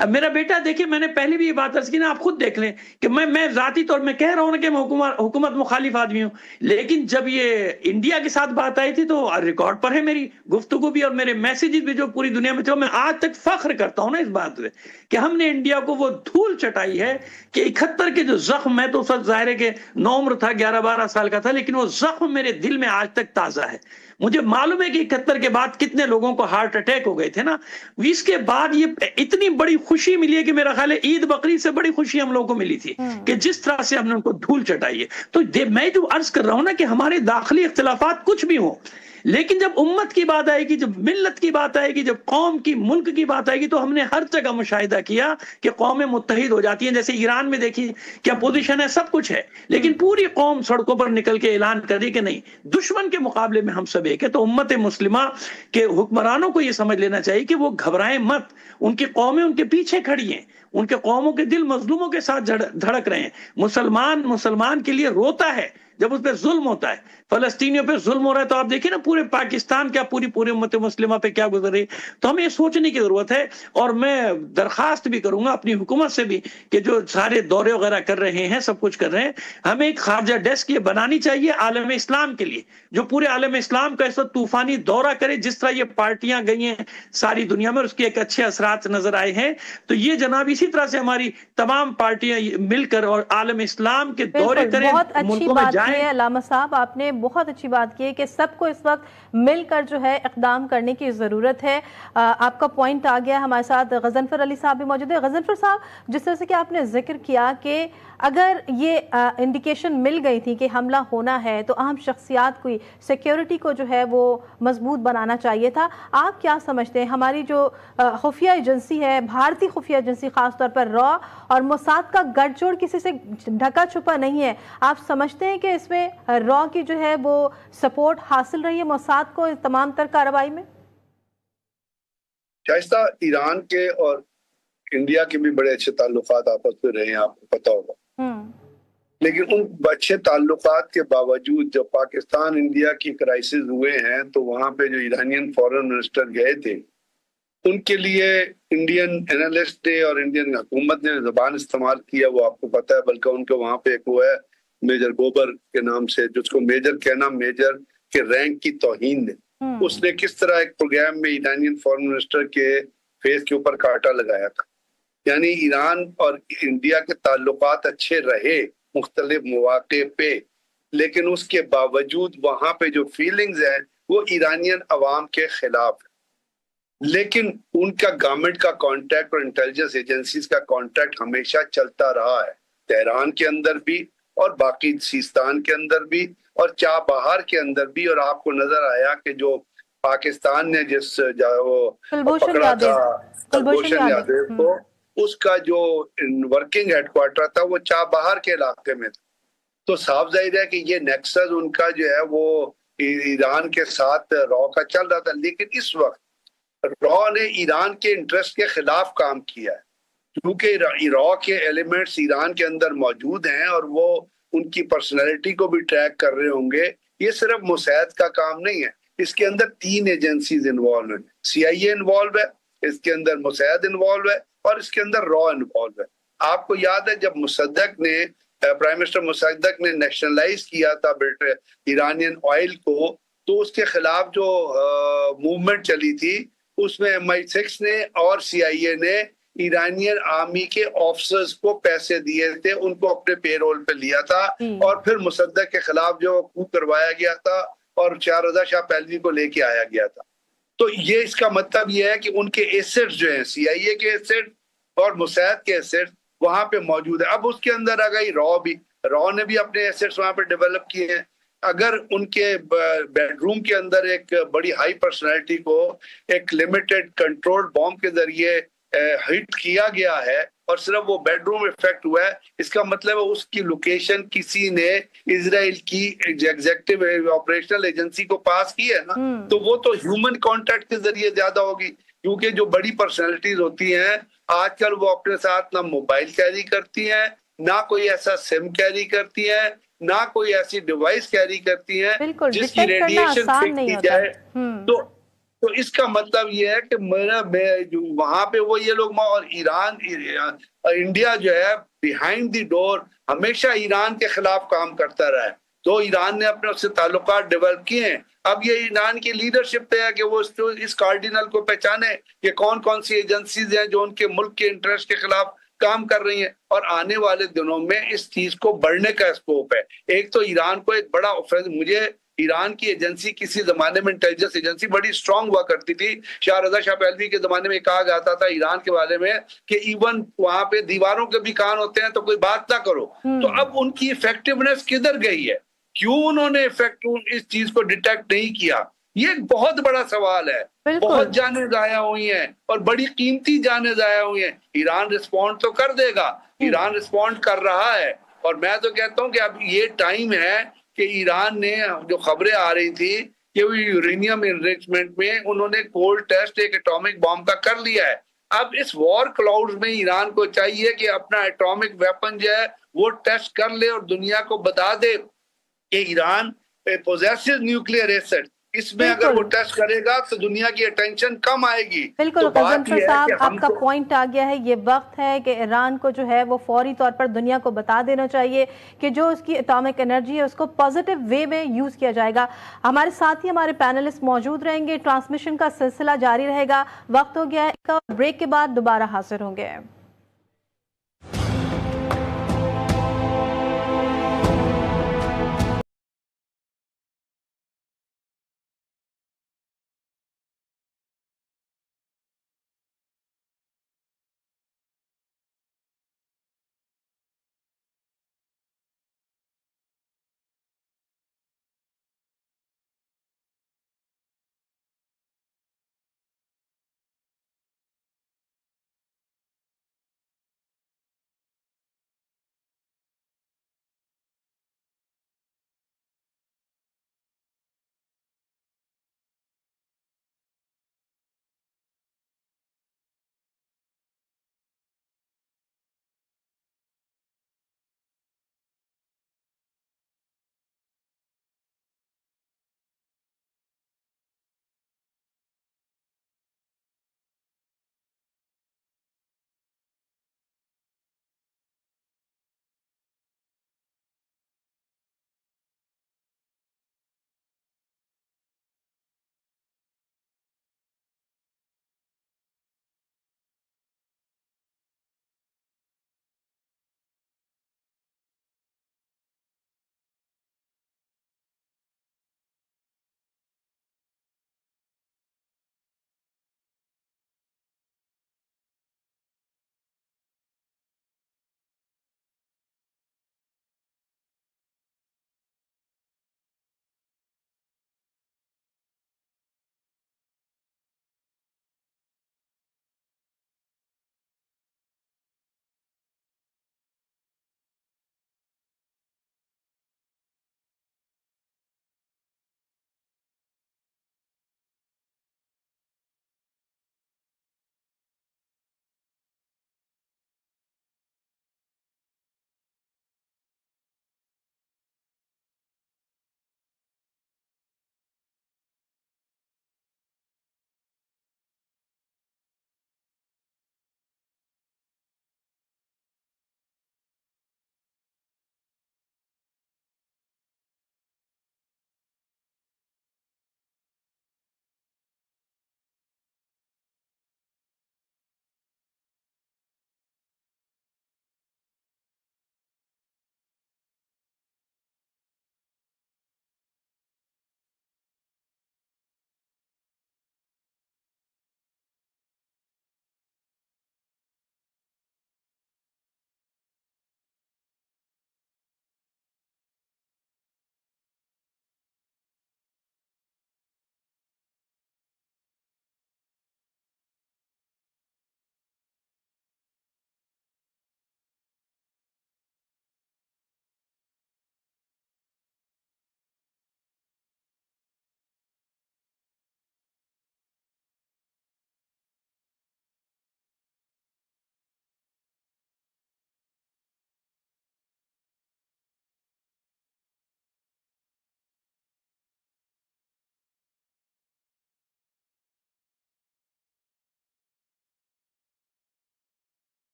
Speaker 1: اب میرا بیٹا دیکھیں، میں نے پہلے بھی یہ بات عرض کی نا، آپ خود دیکھ لیں کہ میں ذاتی طور میں کہہ رہا ہوں نا کہ میں حکومت مخالف آدمی ہوں، لیکن جب یہ انڈیا کے ساتھ بات آئی تھی تو ریکارڈ پر ہے میری گفتگو بھی اور میرے میسیجز بھی جو پوری دنیا میں تھے. میں آج تک فخر کرتا ہوں نا اس بات پہ کہ ہم نے انڈیا کو وہ دھول چٹائی ہے کہ 71 کے جو زخم، میں تو اس وقت ظاہر ہے کہ نوعمر تھا، 11-12 سال کا تھا، لیکن وہ زخم میرے دل میں آج تک تازہ ہے. مجھے معلوم ہے کہ 71 کے بعد کتنے لوگوں کو ہارٹ اٹیک ہو گئے تھے نا. اس کے بعد یہ اتنی بڑی خوشی ملی ہے کہ میرا خیال ہے عید بقرعید سے بڑی خوشی ہم لوگوں کو ملی تھی کہ جس طرح سے ہم نے ان کو دھول چٹائی ہے. تو میں جو عرض کر رہا ہوں نا کہ ہمارے داخلی اختلافات کچھ بھی ہوں، لیکن جب امت کی بات آئے گی، جب ملت کی بات آئے گی، جب قوم کی، ملک کی بات آئے گی، تو ہم نے ہر جگہ مشاہدہ کیا کہ قومیں متحد ہو جاتی ہیں. جیسے ایران میں دیکھی کیا پوزیشن ہے، سب کچھ ہے، لیکن پوری قوم سڑکوں پر نکل کے اعلان کر دی کہ نہیں، دشمن کے مقابلے میں ہم سب ایک ہے. تو امت مسلمہ کے حکمرانوں کو یہ سمجھ لینا چاہیے کہ وہ گھبرائیں مت، ان کی قومیں ان کے پیچھے کھڑی ہیں، ان کے قوموں کے دل مظلوموں کے ساتھ دھڑک رہے ہیں. مسلمان کے لیے روتا ہے جب اس پہ ظلم ہوتا ہے، فلسطینیوں پہ ظلم ہو رہا ہے. تو آپ دیکھیں نا پورے پاکستان کیا پوری امت مسلمہ پہ کیا گزر رہی. تو ہمیں یہ سوچنے کی ضرورت ہے، اور میں درخواست بھی کروں گا اپنی حکومت سے بھی کہ جو سارے دورے وغیرہ کر رہے ہیں، سب کچھ کر رہے ہیں، ہمیں ایک خارجہ ڈیسک یہ بنانی چاہیے عالم اسلام کے لیے، جو پورے عالم اسلام کا اس وقت طوفانی دورہ کرے. جس طرح یہ پارٹیاں گئی ہیں ساری دنیا میں، اس کے ایک اچھے اثرات نظر آئے ہیں. تو یہ جناب اسی طرح سے ہماری تمام پارٹیاں مل کر اور عالم اسلام کے دورے کریں،
Speaker 2: بہت اچھی
Speaker 1: ملکوں میں
Speaker 2: بات
Speaker 1: جائیں.
Speaker 2: کی ہے علامہ صاحب، آپ نے بہت اچھی بات کی ہے کہ سب کو اس وقت مل کر جو ہے اقدام کرنے کی ضرورت ہے. آپ کا پوائنٹ آ گیا. ہمارے ساتھ غضنفر علی صاحب بھی موجود ہے. غضنفر صاحب، جس طرح سے کہ آپ نے ذکر کیا کہ اگر یہ انڈیکیشن مل گئی تھی کہ حملہ ہونا ہے تو اہم شخصیات کی سیکیورٹی کو جو ہے وہ مضبوط بنانا چاہیے تھا. آپ کیا سمجھتے ہیں ہماری جو خفیہ ایجنسی ہے، بھارتی خفیہ ایجنسی خاص طور پر را اور موساد کا گٹھ جوڑ کسی سے ڈھکا چھپا نہیں ہے، آپ سمجھتے ہیں کہ اس میں را کی جو ہے وہ سپورٹ حاصل رہی ہے موساد کو تمام تر کارروائی میں؟
Speaker 3: شائستہ، ایران کے اور انڈیا کے بھی بڑے اچھے تعلقات آپس میں رہے ہیں، آپ کو پتا ہوگا. لیکن ان اچھے تعلقات کے باوجود جب پاکستان انڈیا کی کرائسس ہوئے ہیں تو وہاں پہ جو ایرانین فورن منسٹر گئے تھے، ان کے لیے انڈین اینالسٹ نے اور انڈین حکومت نے زبان استعمال کیا، وہ آپ کو پتا ہے. بلکہ ان کے وہاں پہ ایک وہ ہے میجر گوبر کے نام سے، جس کو میجر کہنا میجر کے رینک کی توہین ہے. اس نے کس طرح ایک پروگرام میں ایرانین فورن منسٹر کے فیس کے اوپر کانٹا لگایا تھا. یعنی ایران اور انڈیا کے تعلقات اچھے رہے مختلف مواقع پہ، لیکن اس کے باوجود وہاں پہ جو فیلنگز ہیں وہ ایرانین عوام کے خلاف ہے. لیکن ان کا گورنمنٹ کا کانٹیکٹ اور انٹیلیجنس ایجنسیز کا کانٹیکٹ ہمیشہ چلتا رہا ہے، تہران کے اندر بھی اور باقی سیستان کے اندر بھی اور چابہار کے اندر بھی. اور آپ کو نظر آیا کہ جو پاکستان نے جس پکڑا تھا کلبھوشن یادیو کو، اس کا جو ورکنگ ہیڈ کوارٹر تھا وہ چابہار کے علاقے میں تھا. تو صاف ظاہر ہے کہ یہ نیکسس ان کا جو ہے وہ ایران کے ساتھ را کا چل رہا تھا. لیکن اس وقت را نے ایران کے انٹرسٹ کے خلاف کام کیا ہے، کیونکہ را کے ایلیمنٹس ایران کے اندر موجود ہیں اور وہ ان کی پرسنالٹی کو بھی ٹریک کر رہے ہوں گے. یہ صرف موساد کا کام نہیں ہے، اس کے اندر 3 ایجنسیز انوالو ہیں. CIA انوالو ہے، اس کے اندر موساد انوالو ہے اور اس کے اندر را انوالو ہے. آپ کو یاد ہے جب پرائم منسٹر مصدق نے نیشنلائز کیا تھا ایرانین آئل کو، تو اس کے خلاف جو موومنٹ چلی تھی اس میں MI6 نے اور CIA نے ایرانین آرمی کے آفیسرز کو پیسے دیے تھے، ان کو اپنے پے رول پہ لیا تھا، اور پھر مصدق کے خلاف جو کو کروایا گیا تھا اور شاہ رضا شاہ پہلوی کو لے کے آیا گیا تھا. تو یہ اس کا مطلب یہ ہے کہ ان کے ایسٹس جو ہیں، CIA کے ایسٹس اور موساد کے ایسٹس وہاں پہ موجود ہے. اب اس کے اندر آ گئی را نے بھی اپنے ایسٹس وہاں پہ ڈیولپ کیے ہیں. اگر ان کے بیڈ روم کے اندر ایک بڑی ہائی پرسنالٹی کو ایک لمیٹڈ کنٹرول بامب کے ذریعے ہٹ کیا گیا ہے اور صرف وہ بیڈ روم افیکٹ ہوا ہے، اس کا مطلب ہے اس کی لوکیشن کسی نے اسرائیل کی ایگزیکٹو آپریشنل ایجنسی کو پاس کی ہے نا، تو وہ تو ہیومن کانٹیکٹ کے ذریعے زیادہ ہوگی. کیونکہ جو بڑی پرسنالٹیز ہوتی ہیں آج کل وہ اپنے ساتھ نہ موبائل کیری کرتی ہیں، نہ کوئی ایسا سم کیری کرتی ہیں، نہ کوئی ایسی ڈیوائس کیری کرتی ہیں جس کی ریڈیشن فکس کی جائے. تو تو اس کا مطلب یہ ہے کہ وہاں پہ وہ یہ لوگ اور انڈیا جو ہے بیہائنڈ دی ڈور ہمیشہ ایران کے خلاف کام کرتا رہا ہے. تو ایران نے اپنے اس سے تعلقات ڈیولپ کیے ہیں. اب یہ ایران کی لیڈرشپ پہ ہے کہ وہ اس کارڈینل کو پہچانے کہ کون کون سی ایجنسیز ہیں جو ان کے ملک کے انٹرسٹ کے خلاف کام کر رہی ہیں. اور آنے والے دنوں میں اس چیز کو بڑھنے کا اسکوپ ہے. ایک تو ایران کو ایک بڑا مجھے ایران کی ایجنسی کسی زمانے میں انٹیلیجنس ایجنسی بڑی اسٹرانگ ہوا کرتی تھی. شاہ رضا شاہ پہلوی کے زمانے میں کہا جاتا تھا ایران کے بارے میں کہ ایون وہاں پہ دیواروں کے بھی کان ہوتے ہیں تو کوئی بات نہ کرو. تو اب ان کی افیکٹونیس کدھر گئی ہے؟ کیوں انہوں نے اس چیز کو ڈیٹیکٹ نہیں کیا؟ یہ ایک بہت بڑا سوال ہے. بہت جانیں ضائع ہوئی ہیں اور بڑی قیمتی جانیں ضائع ہوئی ہیں. ایران رسپونڈ تو کر دے گا, ایران رسپونڈ کر رہا ہے. اور میں تو کہتا ہوں کہ اب یہ ٹائم ہے کہ ایران نے جو خبریں آ رہی تھی کہ وہ یورینیم انریچمنٹ میں انہوں نے کولڈ ٹیسٹ ایک ایٹامک بام کا کر لیا ہے. اب اس وار کلاؤڈز میں ایران کو چاہیے کہ اپنا ایٹامک ویپن جو ہے وہ ٹیسٹ کر لے اور دنیا کو بتا دے کہ ایران پوزیسز نیوکلیئر ایسٹ. اس میں اگر وہ ٹیسٹ کرے گا تو دنیا کی اٹینشن کم آئے گی.
Speaker 2: بالکل غضنفر صاحب, آپ کا پوائنٹ آ گیا ہے. یہ وقت ہے کہ ایران کو جو ہے وہ فوری طور پر دنیا کو بتا دینا چاہیے کہ جو اس کی ایٹامک انرجی ہے اس کو پازیٹیو وے میں یوز کیا جائے گا. ہمارے ساتھ ہی ہمارے پینلسٹ موجود رہیں گے, ٹرانسمیشن کا سلسلہ جاری رہے گا. وقت ہو گیا ہے, بریک کے بعد دوبارہ حاضر ہوں گے.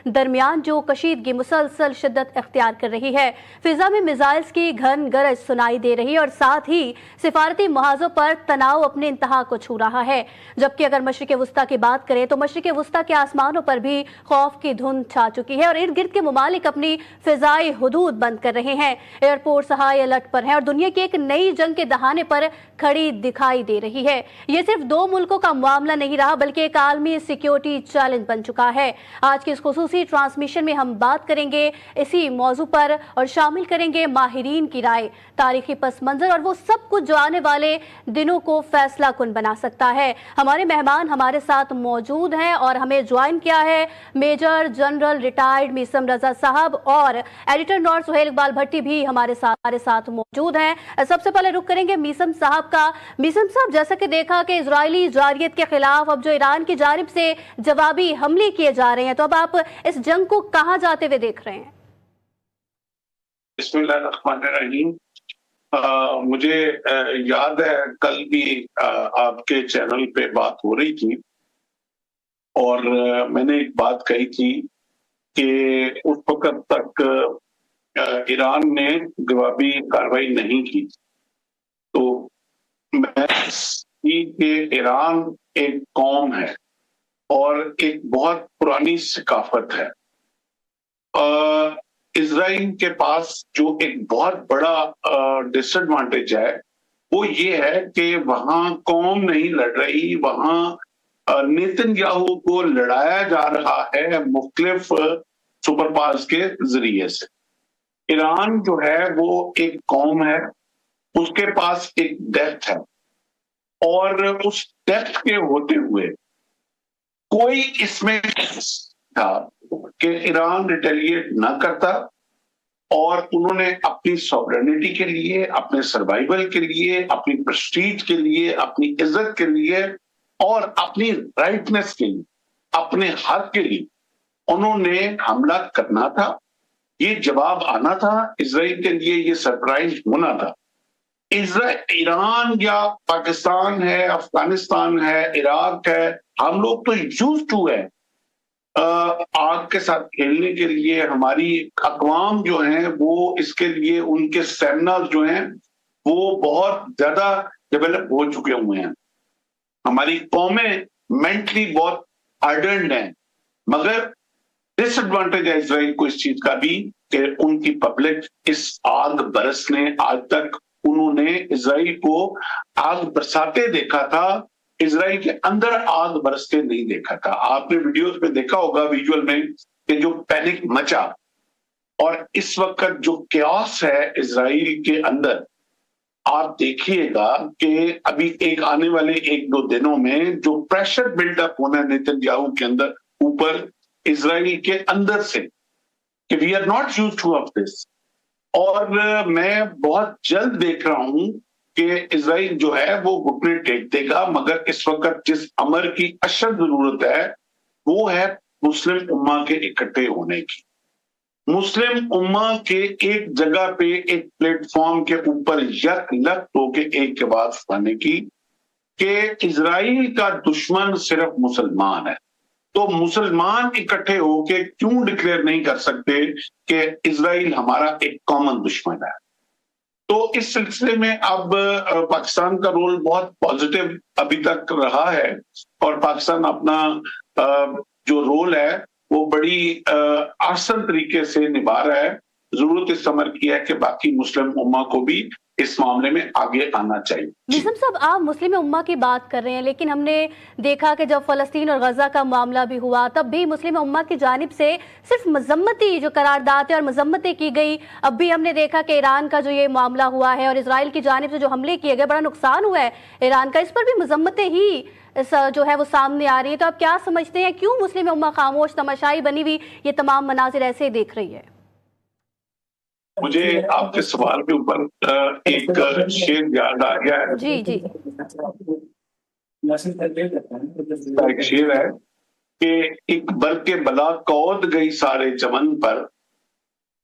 Speaker 6: दरमियान जो कशीदगी मुसलसल शिद्दत इख्तियार कर रही है। फिजा में मिसाइल्स की घन गरज सुनाई दे रही है और साथ ही सिफारती महाजों पर तनाव अपने इंतहा को छू रहा है। जबकि अगर मशरिक वुस्ता की बात करें तो मशरिक वुस्ता के आसमानों पर भी खौफ की धुंध छा चुकी है और इर्द गिर्द के ममालिक अपनी फिजाई हुदूद बंद कर रहे हैं। एयरपोर्ट हाई अलर्ट पर हैं और दुनिया की एक नई जंग के दहाने पर खड़ी दिखाई दे रही है। ये सिर्फ दो मुल्कों का मामला नहीं रहा बल्कि एक आलमी सिक्योरिटी चैलेंज बन चुका है। आज की इस खुसूसी ट्रांसमिशन में हम बात करेंगे इसी मौजू पर और शामिल करेंगे माहिरीन की राय, तारीखी पस मंजर और वो सब कुछ जो आने वाले दिनों को फैसला कुन बना सकता है। हमारे मेहमान हमारे साथ मौजूद हैं और हमें ज्वाइन किया है मेजर जनरल रिटायर्ड मीसम रजा साहब और एडिटर नॉर्थ सुहेल इकबाल भट्टी भी हमारे साथ मौजूद हैं। सबसे पहले रुख करेंगे मीसम साहब का। मीसम साहब, जैसा कि देखा कि इजरायली जारियत के खिलाफ अब जो ईरान की जानिब से जवाबी हमले किए जा रहे हैं, तो अब आप इस जंग को कहां जाते हुए देख रहे हैं?
Speaker 7: बिस्मिल्लाहिर्रहमानिर्रहीम। मुझे याद है कल भी आपके चैनल पे बात हो रही थी और मैंने एक बात कही थी कि उस वक्त तक ईरान ने जवाबी कार्रवाई नहीं की। तो मैं कि ईरान एक कौम है और एक बहुत पुरानी सकाफत है। इजराइल के पास जो एक बहुत बड़ा डिसएडवांटेज है वो ये है कि वहां कौम नहीं लड़ रही, वहां नेतन्याहू को लड़ाया जा रहा है मुख्तलिफ सुपर पावर्स के जरिए से। ईरान जो है वो एक कौम है, उसके पास एक डेप्थ है और उस डेप्थ के होते हुए कोई इसमें था कि ईरान रिटेलिएट ना करता और उन्होंने अपनी सॉवरेनिटी के लिए, अपने सर्वाइवल के लिए, अपनी प्रेस्टीज के लिए, अपनी इज्जत के लिए और अपनी राइटनेस के लिए, अपने हक के लिए उन्होंने हमला करना था। ये जवाब आना था इजराइल के लिए, ये सरप्राइज होना था। ईरान या पाकिस्तान है, अफगानिस्तान है, इराक है, हम लोग तो यूज्ड टू है आग के साथ खेलने के लिए। हमारी अक़वाम जो हैं वो इसके लिए, उनके सेमिनार जो हैं वो बहुत ज्यादा डेवलप हो चुके हुए हैं। हमारी कौमें मेंटली बहुत हार्डन्ड हैं, मगर डिसएडवांटेज है इजराइल को इस चीज का भी कि उनकी पब्लिक इस आग बरसने, आज तक उन्होंने इजराइल को आग बरसाते देखा था, इजराइल के अंदर आग बरसते नहीं देखा था। आपने वीडियोस में देखा होगा विजुअल में कि जो पैनिक मचा और इस वक्त जो क्यास है इजराइल के अंदर, आप देखिएगा कि अभी एक आने वाले 1-2 दिनों में जो प्रेशर बिल्डअप होना है नेतन्याहू के अंदर ऊपर इजराइल के अंदर से कि we are not used to of this. और मैं बहुत जल्द देख रहा हूं कि इजराइल जो है वो घुटने टेक देगा, मगर इस वक्त जिस अमर की अशद जरूरत है वो है मुस्लिम उम्मा के इकट्ठे होने की, मुस्लिम उम्मा के एक जगह पे एक प्लेटफॉर्म के ऊपर यकलक होके एक के बाद आने की कि इजराइल का दुश्मन सिर्फ मुसलमान है। तो मुसलमान इकट्ठे होके क्यों डिक्लेयर नहीं कर सकते कि इजराइल हमारा एक कॉमन दुश्मन है। तो इस सिलसिले में अब पाकिस्तान का रोल बहुत पॉजिटिव अभी तक रहा है और पाकिस्तान अपना जो रोल है वो बड़ी आसान तरीके से निभा रहा है। जरूरत इस अमर की है कि बाकी मुस्लिम उम्मा को भी इस मामले में आगे आना चाहिए।
Speaker 6: मीसम साहब, आप मुस्लिम उम्मा की बात कर रहे हैं, लेकिन हमने देखा कि जब फलस्तीन और गजा का मामला भी हुआ तब भी मुस्लिम उम्मा की जानिब से सिर्फ मजम्मती जो करारदाद और मजम्मतें की गई। अब भी हमने देखा कि ईरान का जो ये मामला हुआ है और इजराइल की जानिब से जो हमले किए गए, बड़ा नुकसान हुआ है ईरान का, इस पर भी मजम्मतें ही जो है वो सामने आ रही है। तो आप क्या समझते हैं, क्यों मुस्लिम उम्मा खामोश तमाशाई बनी हुई ये तमाम मनाजिर ऐसे ही देख रही है?
Speaker 7: मुझे आपके सवाल के ऊपर एक शेर याद आ गया है।
Speaker 6: जी जी,
Speaker 7: एक शेर है कि एक बल्कि बला कौद गई सारे चमन पर,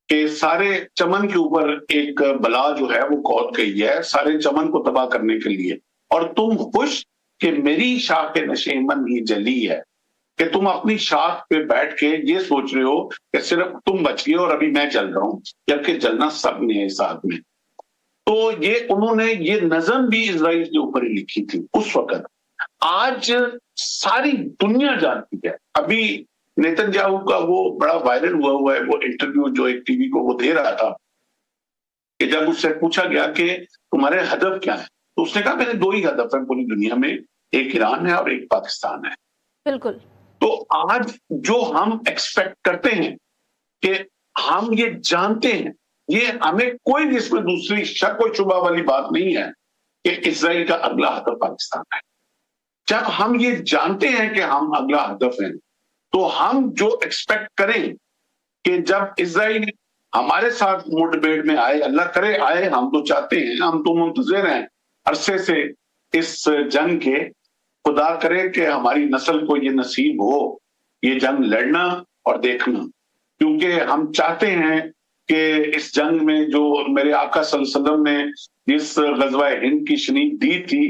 Speaker 7: कि सारे चमन के ऊपर एक बला जो है वो कौद गई है सारे चमन को तबाह करने के लिए, और तुम खुश कि मेरी शाख नशेमन ही जली है। کہ تم اپنی شاخ پہ بیٹھ کے یہ سوچ رہے ہو کہ صرف تم بچ گئے اور ابھی میں جل رہا ہوں، جبکہ جلنا سب نے ہے ساتھ میں۔ تو یہ انہوں نے یہ نظم بھی اسرائیل کے اوپر ہی لکھی تھی اس وقت۔ آج ساری دنیا جانتی ہے، ابھی نیتن یاہو کا وہ بڑا وائرل ہوا ہے وہ انٹرویو جو ایک ٹی وی کو وہ دے رہا تھا، کہ جب اس سے پوچھا گیا کہ تمہارے ہدف کیا ہے، تو اس نے کہا میرے دو ہی ہدف ہیں پوری دنیا میں، ایک ایران ہے اور ایک پاکستان ہے۔
Speaker 6: بالکل۔
Speaker 7: تو آج جو ہم ایکسپیکٹ کرتے ہیں کہ ہم یہ جانتے ہیں، یہ ہمیں کوئی بھی اس میں دوسری شک و شبہ والی بات نہیں ہے کہ اسرائیل کا اگلا ہدف پاکستان ہے۔ جب ہم یہ جانتے ہیں کہ ہم اگلا ہدف ہیں، تو ہم جو ایکسپیکٹ کریں کہ جب اسرائیل ہمارے ساتھ مڈ بیڑ میں آئے، اللہ کرے آئے، ہم تو چاہتے ہیں، ہم تو منتظر ہیں عرصے سے اس جنگ کے، خدا کرے کہ ہماری نسل کو یہ نصیب ہو یہ جنگ لڑنا اور دیکھنا، کیونکہ ہم چاہتے ہیں کہ اس جنگ میں جو میرے آقا صلی اللہ علیہ وسلم نے جس غزوہ ہند کی شنید دی تھی،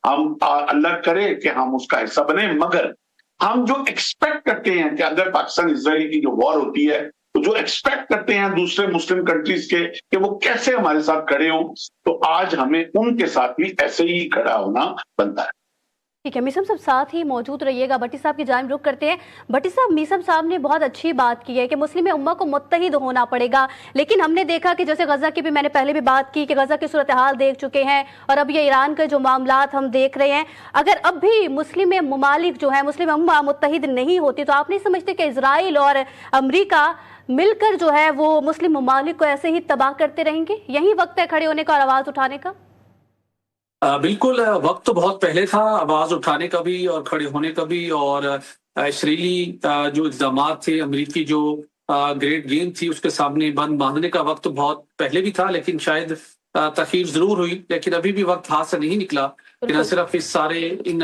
Speaker 7: ہم اللہ کرے کہ ہم اس کا حصہ بنیں، مگر ہم جو ایکسپیکٹ کرتے ہیں کہ اگر پاکستان اسرائیل کی جو وار ہوتی ہے تو جو ایکسپیکٹ کرتے ہیں دوسرے مسلم کنٹریز کے کہ وہ کیسے ہمارے ساتھ کھڑے ہوں، تو آج ہمیں ان کے ساتھ بھی ایسے ہی کھڑا ہونا بنتا ہے۔
Speaker 6: ٹھیک ہے، میسم صاحب ساتھ ہی موجود رہیے گا، بھٹی صاحب کی جانب رخ کرتے ہیں۔ بھٹی صاحب، میسم صاحب نے بہت اچھی بات کی ہے کہ مسلم امہ کو متحد ہونا پڑے گا، لیکن ہم نے دیکھا کہ جیسے غزہ کی بھی میں نے پہلے بھی بات کی کہ غزہ کی صورتحال دیکھ چکے ہیں، اور اب یہ ایران کے جو معاملات ہم دیکھ رہے ہیں، اگر اب بھی مسلم ممالک جو ہیں، مسلم امہ متحد نہیں ہوتی، تو آپ نہیں سمجھتے کہ اسرائیل اور امریکہ مل کر جو ہے وہ مسلم ممالک کو ایسے ہی تباہ کرتے رہیں گے؟ یہی وقت ہے کھڑے ہونے کا اور آواز اٹھانے کا؟
Speaker 4: بالکل، وقت تو بہت پہلے تھا آواز اٹھانے کا بھی اور کھڑے ہونے کا بھی، اور اسرائیلی جو اقدامات تھے، امریکی جو گریٹ گیم تھی، اس کے سامنے بند باندھنے کا وقت تو بہت پہلے بھی تھا، لیکن شاید تاخیر ضرور ہوئی، لیکن ابھی بھی وقت ہاتھ سے نہیں نکلا کہ نہ صرف اس سارے ان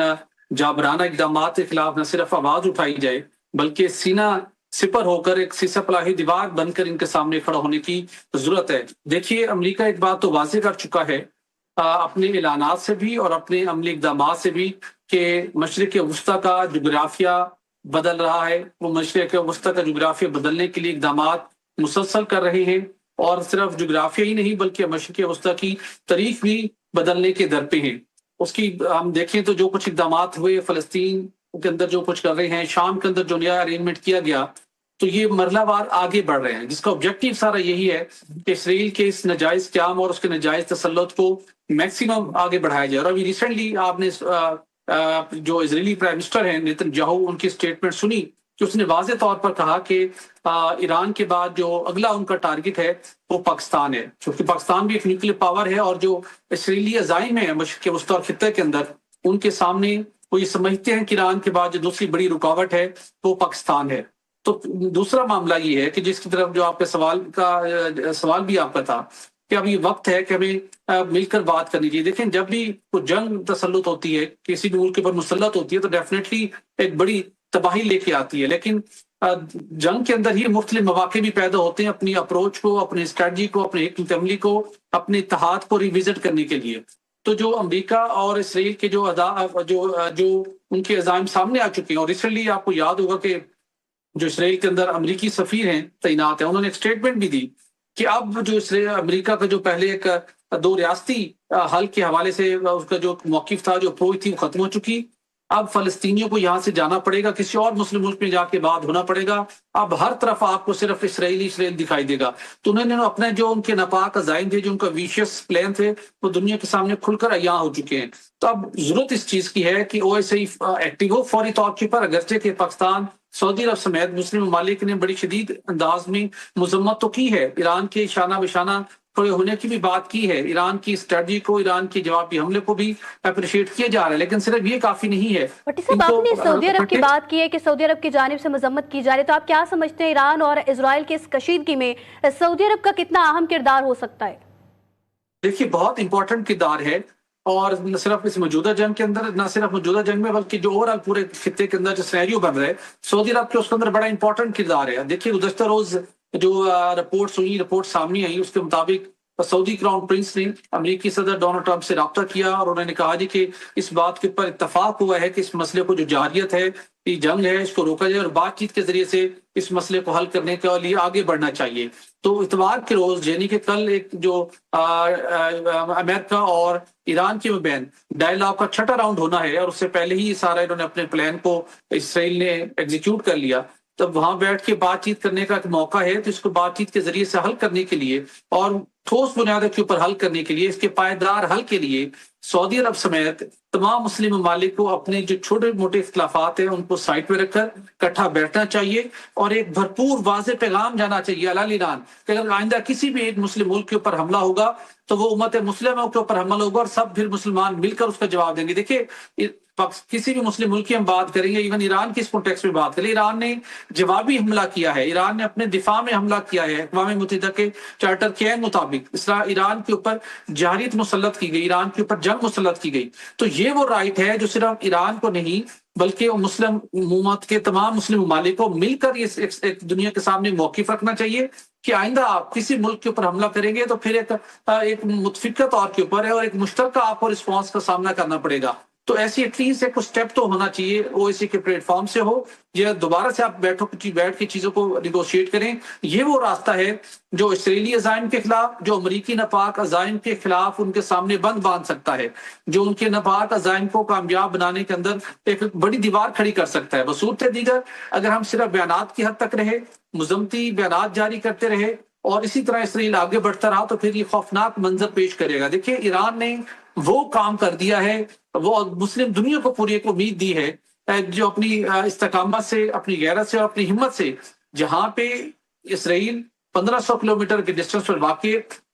Speaker 4: جابرانہ اقدامات کے خلاف نہ صرف آواز اٹھائی جائے، بلکہ سینہ سپر ہو کر ایک سیسہ پلاہی دیوار بن کر ان کے سامنے کھڑا ہونے کی ضرورت ہے۔ دیکھیے، امریکہ ایک بات تو واضح کر چکا ہے اپنے اعلانات سے بھی اور اپنے عملی اقدامات سے بھی کہ مشرق وسطیٰ کا جغرافیہ بدل رہا ہے، وہ مشرق وسطیٰ کا جغرافیہ بدلنے کے لیے اقدامات مسلسل کر رہے ہیں، اور صرف جغرافیہ ہی نہیں بلکہ مشرق وسطیٰ کی تاریخ بھی بدلنے کے در پہ ہیں۔ اس کی ہم دیکھیں تو جو کچھ اقدامات ہوئے، فلسطین کے اندر جو کچھ کر رہے ہیں، شام کے اندر جو نیا ارینجمنٹ کیا گیا، تو یہ مرحلہ وار آگے بڑھ رہے ہیں، جس کا آبجیکٹیو سارا یہی ہے کہ اسرائیل کے اس ناجائز قیام اور اس کے ناجائز تسلط کو میکسیمم آگے بڑھایا جائے۔ اور ابھی ریسنٹلی آپ نے جو اسرائیلی پرائم منسٹر ہیں نیتن یاہو، ان کی سٹیٹمنٹ سنی کہ اس نے واضح طور پر کہا کہ ایران کے بعد جو اگلا ان کا ٹارگٹ ہے وہ پاکستان ہے، کیونکہ پاکستان بھی ایک نیوکلیئر پاور ہے، اور جو اسرائیلی عزائم ہیں مشرق وسطیٰ اور خطے کے اندر، ان کے سامنے وہ یہ سمجھتے ہیں کہ ایران کے بعد جو دوسری بڑی رکاوٹ ہے وہ پاکستان ہے۔ تو دوسرا معاملہ یہ ہے کہ جس کی طرف جو آپ کے سوال بھی آپ کا تھا کہ اب یہ وقت ہے کہ ہمیں مل کر بات کرنی چاہیے۔ دیکھیں، جب بھی کوئی جنگ تسلط ہوتی ہے، کسی بھی ملک کے اوپر مسلط ہوتی ہے، تو ڈیفینیٹلی ایک بڑی تباہی لے کے آتی ہے، لیکن جنگ کے اندر ہی مختلف مواقع بھی پیدا ہوتے ہیں اپنی اپروچ کو، اپنے اسٹریٹجی کو، اپنے حکمت عملی کو، اپنے اتحاد کو ریوزٹ کرنے کے لیے۔ تو جو امریکہ اور اسرائیل کے جو ان کے عزائم سامنے آ چکے ہیں، اور ریسنٹلی آپ کو یاد ہوگا کہ جو اسرائیل کے اندر امریکی سفیر ہیں تعینات ہیں، انہوں نے ایک اسٹیٹمنٹ بھی دی کہ اب جو امریکہ کا جو پہلے ایک دو ریاستی حل کے حوالے سے اس کا جو موقف تھا، جو اپروچ تھی، وہ ختم ہو چکی۔ اب فلسطینیوں کو یہاں سے جانا پڑے گا، کسی اور مسلم ملک میں جا کے بات ہونا پڑے گا، اب ہر طرف آپ کو صرف اسرائیل دکھائی دے گا۔ تو انہوں نے اپنے جو ان کے ناپاک عزائم تھے، جو ان کا ویشیس پلان تھے، وہ دنیا کے سامنے کھل کر عیاں ہو چکے ہیں۔ تو اب ضرورت اس چیز کی ہے کہ OSCE ایکٹیو ہو فوری طور پر، اگرچہ کہ پاکستان، سعودی عرب سمیت مسلم ممالک نے بڑی شدید انداز میں مذمت تو کی ہے، ایران کے شانہ بشانہ کھڑے ہونے کی بھی بات کی ہے، ایران کی اسٹریٹجی کو، ایران کے جوابی حملے کو بھی اپریشیٹ کیا جا رہا ہے، لیکن صرف یہ کافی نہیں ہے۔
Speaker 6: بھٹی صاحب، آپ نے سعودی عرب کی بات کی ہے کہ سعودی عرب کی جانب سے مذمت کی جا رہی ہے، تو آپ کیا سمجھتے ہیں ایران اور اسرائیل کی اس کشیدگی میں سعودی عرب کا کتنا اہم کردار ہو سکتا ہے؟
Speaker 4: دیکھیے، بہت امپورٹنٹ کردار ہے، اور نہ صرف اس موجودہ جنگ کے اندر، نہ صرف موجودہ جنگ میں، بلکہ جو اوورآل پورے خطے کے اندر جو سینیریو بن رہا ہے، سعودی عرب کے اس کے اندر بڑا امپورٹنٹ کردار ہے۔ دیکھیے، گزشتہ روز جو رپورٹ سامنے آئی، اس کے مطابق سعودی کراؤن پرنس نے امریکی صدر ڈونلڈ ٹرمپ سے رابطہ کیا، اور انہوں نے کہا جی کہ اس بات کے اوپر اتفاق ہوا ہے کہ اس مسئلے کو جو جارحیت ہے یہ جنگ ہے اس کو روکا جائے اور بات چیت کے ذریعے سے اس مسئلے کو حل کرنے کے لیے آگے بڑھنا چاہیے. تو اتوار کے روز یعنی کہ کل ایک جو امریکہ اور ایران کے مابین ڈائلاگ کا 6واں راؤنڈ ہونا ہے اور اس سے پہلے ہی سارا انہوں نے اپنے پلان کو اسرائیل نے ایگزیکیوٹ کر لیا. تب وہاں بیٹھ کے بات چیت کرنے کا ایک موقع ہے تو اس کو بات چیت کے ذریعے سے حل کرنے کے لیے اور ٹھوس بنیادوں کے اوپر حل کرنے کے لیے اس کے پائیدار حل کے لیے سعودی عرب سمیت تمام مسلم ممالک کو اپنے جو چھوٹے موٹے اختلافات ہیں ان کو سائٹ پہ رکھ کر اکٹھا بیٹھنا چاہیے اور ایک بھرپور واضح پیغام جانا چاہیے اعلیٰ ایران کہ اگر آئندہ کسی بھی ایک مسلم ملک کے اوپر حملہ ہوگا تو وہ امت مسلمہ کے اوپر حملہ ہوگا اور سب پھر مسلمان مل کر اس کا جواب دیں گے. دیکھیے کسی بھی مسلم ملک کی ہم بات کریں گے ایون ایران کی اس کانٹیکسٹ میں بات کریں ایران نے جوابی حملہ کیا ہے ایران نے اپنے دفاع میں حملہ کیا ہے اقوام متحدہ کے چارٹر کے مطابق ایران کے اوپر جارحیت مسلط کی گئی ایران کے اوپر جنگ مسلط کی گئی. تو یہ وہ رائٹ ہے جو صرف ایران کو نہیں بلکہ مسلم امت کے تمام مسلم ممالک کو مل کر ایک دنیا کے سامنے موقف رکھنا چاہیے کہ آئندہ آپ کسی ملک کے اوپر حملہ کریں گے تو پھر ایک متفقہ طور کے اوپر ہے اور ایک مشترکہ آپ کو رسپانس کا سامنا کرنا پڑے گا. تو ایسی ایٹ لیسٹ ایک اسٹیپ تو ہونا چاہیے او ای سی کے پلیٹ فارم سے ہو یا دوبارہ سے آپ بیٹھ کے چیزوں کو نیگوشیٹ کریں. یہ وہ راستہ ہے جو اسرائیلی عزائم کے خلاف جو امریکی ناپاک عزائم کے خلاف ان کے سامنے بند باندھ سکتا ہے جو ان کے ناپاک عزائم کو کامیاب بنانے کے اندر ایک بڑی دیوار کھڑی کر سکتا ہے. بصورت دیگر اگر ہم صرف بیانات کی حد تک رہے مذمتی بیانات جاری کرتے رہے اور اسی طرح اسرائیل آگے بڑھتا رہا تو پھر یہ خوفناک منظر پیش کرے گا. دیکھیے ایران نے وہ کام کر دیا ہے وہ مسلم دنیا کو پوری ایک امید دی ہے جو اپنی استقامت سے اپنی غیرت سے اور اپنی ہمت سے جہاں پہ اسرائیل 1500 کلومیٹر کے ڈسٹنس پر واقع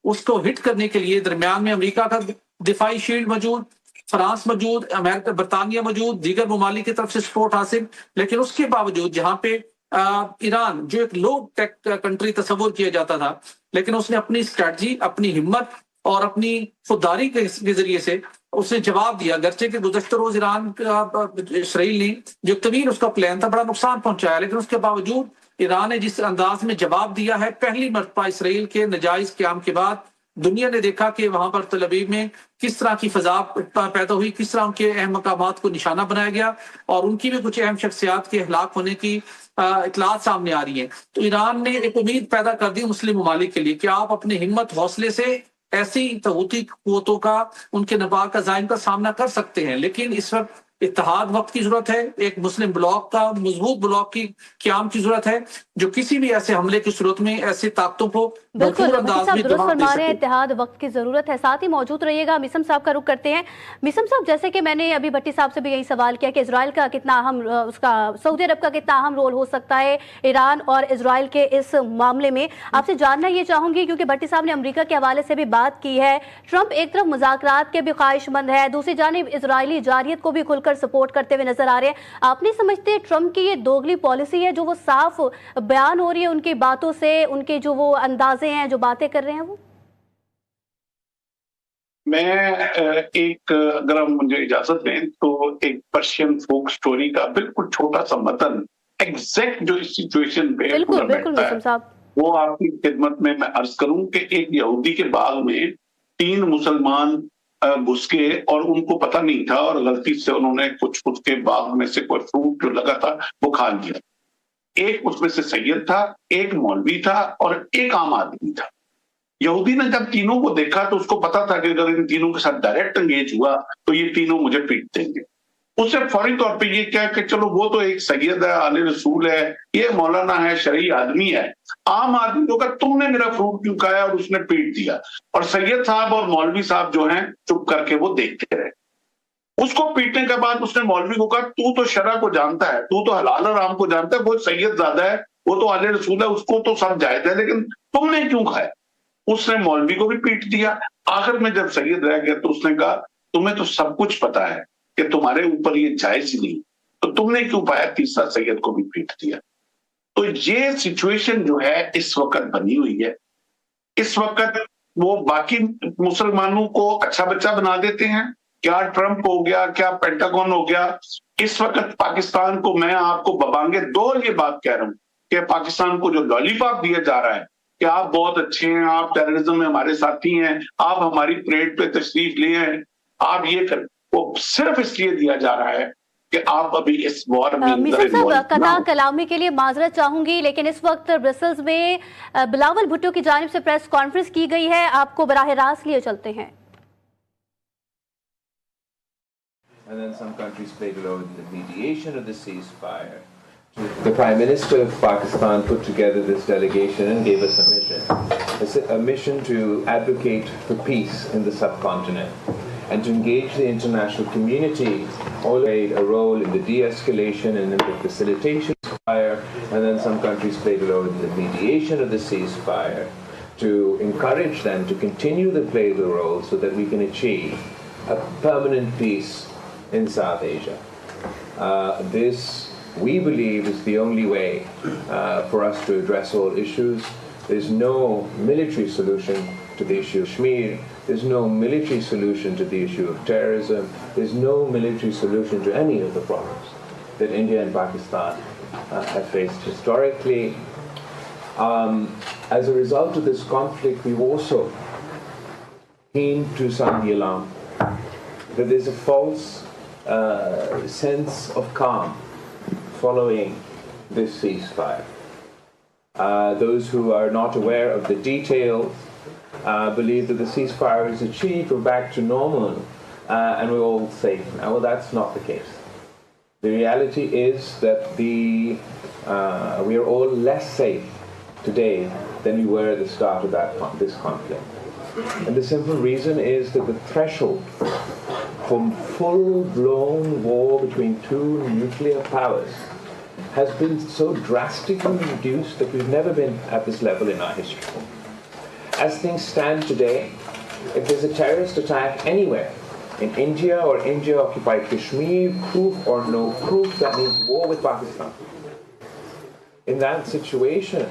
Speaker 4: اس کو ہٹ کرنے کے لیے درمیان میں امریکہ کا دفاعی شیلڈ موجود فرانس موجود امریکہ برطانیہ موجود دیگر ممالک کی طرف سے سپورٹ حاصل لیکن اس کے باوجود جہاں پہ ایران جو ایک لو ٹیک کنٹری تصور کیا جاتا تھا لیکن اس نے اپنی اسٹریٹجی اپنی ہمت اور اپنی خودداری کے ذریعے سے اس نے جواب دیا. اگرچہ کہ گزشتہ روز ایران اسرائیل نے جو طویل اس کا پلان تھا بڑا نقصان پہنچایا لیکن اس کے باوجود ایران نے جس انداز میں جواب دیا ہے پہلی مرتبہ اسرائیل کے ناجائز قیام کے بعد دنیا نے دیکھا کہ وہاں پر تل ابیب میں کس طرح کی فضا پیدا ہوئی کس طرح ان کے اہم مقامات کو نشانہ بنایا گیا اور ان کی بھی کچھ اہم شخصیات کے ہلاک ہونے کی اطلاعات سامنے آ رہی ہیں. تو ایران نے ایک امید پیدا کر دی مسلم ممالک کے لیے کہ آپ اپنے ہمت حوصلے سے ایسی طاغوتی قوتوں کا ان کے ناپاک عزائم کا سامنا کر سکتے ہیں لیکن اس وقت اتحاد وقت کی ضرورت ہے ایک مسلم بلاک کا مضبوط بلاک کی قیام کی ضرورت ہے جو کسی بھی ایسے حملے کی صورت میں ایسے طاقتوں کو
Speaker 2: بالکل درست فرما رہے ہیں اتحاد وقت کی ضرورت ہے. ساتھ ہی موجود رہیے گا میسم صاحب کا رخ کرتے ہیں. میسم صاحب جیسے کہ میں نے ابھی بھٹی صاحب سے بھی یہی سوال کیا کہ اسرائیل کا کتنا اہم اس کا سعودی عرب کا کتنا اہم رول ہو سکتا ہے ایران اور اسرائیل کے اس معاملے میں آپ سے جاننا یہ چاہوں گی کیونکہ بھٹی صاحب نے امریکہ کے حوالے سے بھی بات کی ہے. ٹرمپ ایک طرف مذاکرات کے بھی خواہش مند ہے دوسری جانب اسرائیلی جارحیت کو بھی کھل کر سپورٹ کرتے ہوئے نظر آ رہے ہیں. آپ نہیں سمجھتے ٹرمپ کی یہ دوگلی پالیسی ہے جو وہ صاف بیان ہو رہی ہے ان کی باتوں سے ان کے جو وہ اندازے ہیں جو باتیں کر رہے ہیں وہ
Speaker 7: میں ایک اگر ہم مجھے اجازت دیں تو ایک پرشین فوک سٹوری کا بالکل چھوٹا سا متن ایگزیکٹ جو اس سچویشن پہ بیٹھتا ہے وہ آپ کی خدمت میں عرض کروں کہ ایک یہودی کے باغ میں 3 مسلمان گھس گئے اور ان کو پتہ نہیں تھا اور غلطی سے انہوں نے کچھ اس کے باغ میں سے کوئی فروٹ جو لگا تھا وہ کھا لیا. ایک اس میں سے سید تھا ایک مولوی تھا اور ایک عام آدمی تھا. یہودی نے جب تینوں کو دیکھا تو اس کو پتا تھا کہ اگر ان تینوں کے ساتھ ڈائریکٹ انگیج ہوا تو یہ تینوں مجھے پیٹ دیں گے. اس نے فوری طور پہ یہ کیا کہ چلو وہ تو ایک سید ہے آل رسول ہے یہ مولانا ہے شرعی آدمی ہے عام آدمی کو کہ تم نے میرا فروٹ کیوں کھایا اور اس نے پیٹ دیا. اور سید صاحب اور مولوی صاحب جو ہیں چپ کر کے وہ دیکھتے رہے. اس کو پیٹنے کے بعد اس نے مولوی کو کہا تو تو شرع کو جانتا ہے تو حلال حرام کو جانتا ہے وہ سید زیادہ ہے وہ تو آل رسول ہے اس کو تو سب جائز ہے لیکن تم نے کیوں کھایا. اس نے مولوی کو بھی پیٹ دیا. آخر میں جب سید رہ گیا تو اس نے کہا تمہیں تو سب کچھ پتا ہے کہ تمہارے اوپر یہ جائز ہی نہیں تو تم نے کیوں پایا تیسرا سید کو بھی پیٹ دیا. تو یہ سچویشن جو ہے اس وقت بنی ہوئی ہے. اس وقت وہ باقی مسلمانوں کو اچھا بچہ بنا دیتے ہیں. کیا ٹرمپ ہو گیا کیا پینٹاگون ہو گیا. اس وقت پاکستان کو میں آپ کو ببانگے دور یہ بات کہہ رہا ہوں کہ پاکستان کو جو لالی پاپ دیا جا رہا ہے کہ آپ بہت اچھے ہیں آپ ٹیررزم میں ہمارے ساتھی ہیں آپ ہماری پریڈ پہ تشریف لے ہیں آپ یہ کر وہ صرف اس لیے دیا جا رہا ہے कि आप अभी इस वॉर में
Speaker 6: मिसाल साहब, कथा कलामी के लिए माजरत चाहूंगी, लेकिन इस वक्त ब्रसेल्स में बिलावल भुट्टो की जानिब से प्रेस कॉन्फ्रेंस की गई है, आपको बराह रास्त लिए चलते हैं।
Speaker 8: And then some countries played a role in the mediation of the ceasefire. The Prime Minister of Pakistan put together this delegation and gave us a mission to advocate for peace in the subcontinent and to engage the international community. All played a role in the de-escalation and in the facilitation of the ceasefire, and then some countries played a role in the mediation of the ceasefire to encourage them to continue to play the role so that we can achieve a permanent peace in South Asia. This, we believe, is the only way for us to address all issues. There's no military solution to the issue of Kashmir. There's no military solution to the issue of terrorism. There's no military solution to any of the problems that India and Pakistan have faced historically. As a result of this conflict, we've also came to sound the alarm that there's a false sense of calm following this ceasefire. Those who are not aware of the details believe that the ceasefire is achieved, we're back to normal, and we're all safe now. Well, that's not the case. The reality is that we are all less safe today than we were at the start of this conflict. And the simple reason is that the threshold from full-blown war between two nuclear powers has been so drastically reduced that we've never been at this level in our history. As things stand today, if there's a terrorist attack anywhere, in India or India-occupied Kashmir, proof or no proof, that means war with Pakistan. In that situation,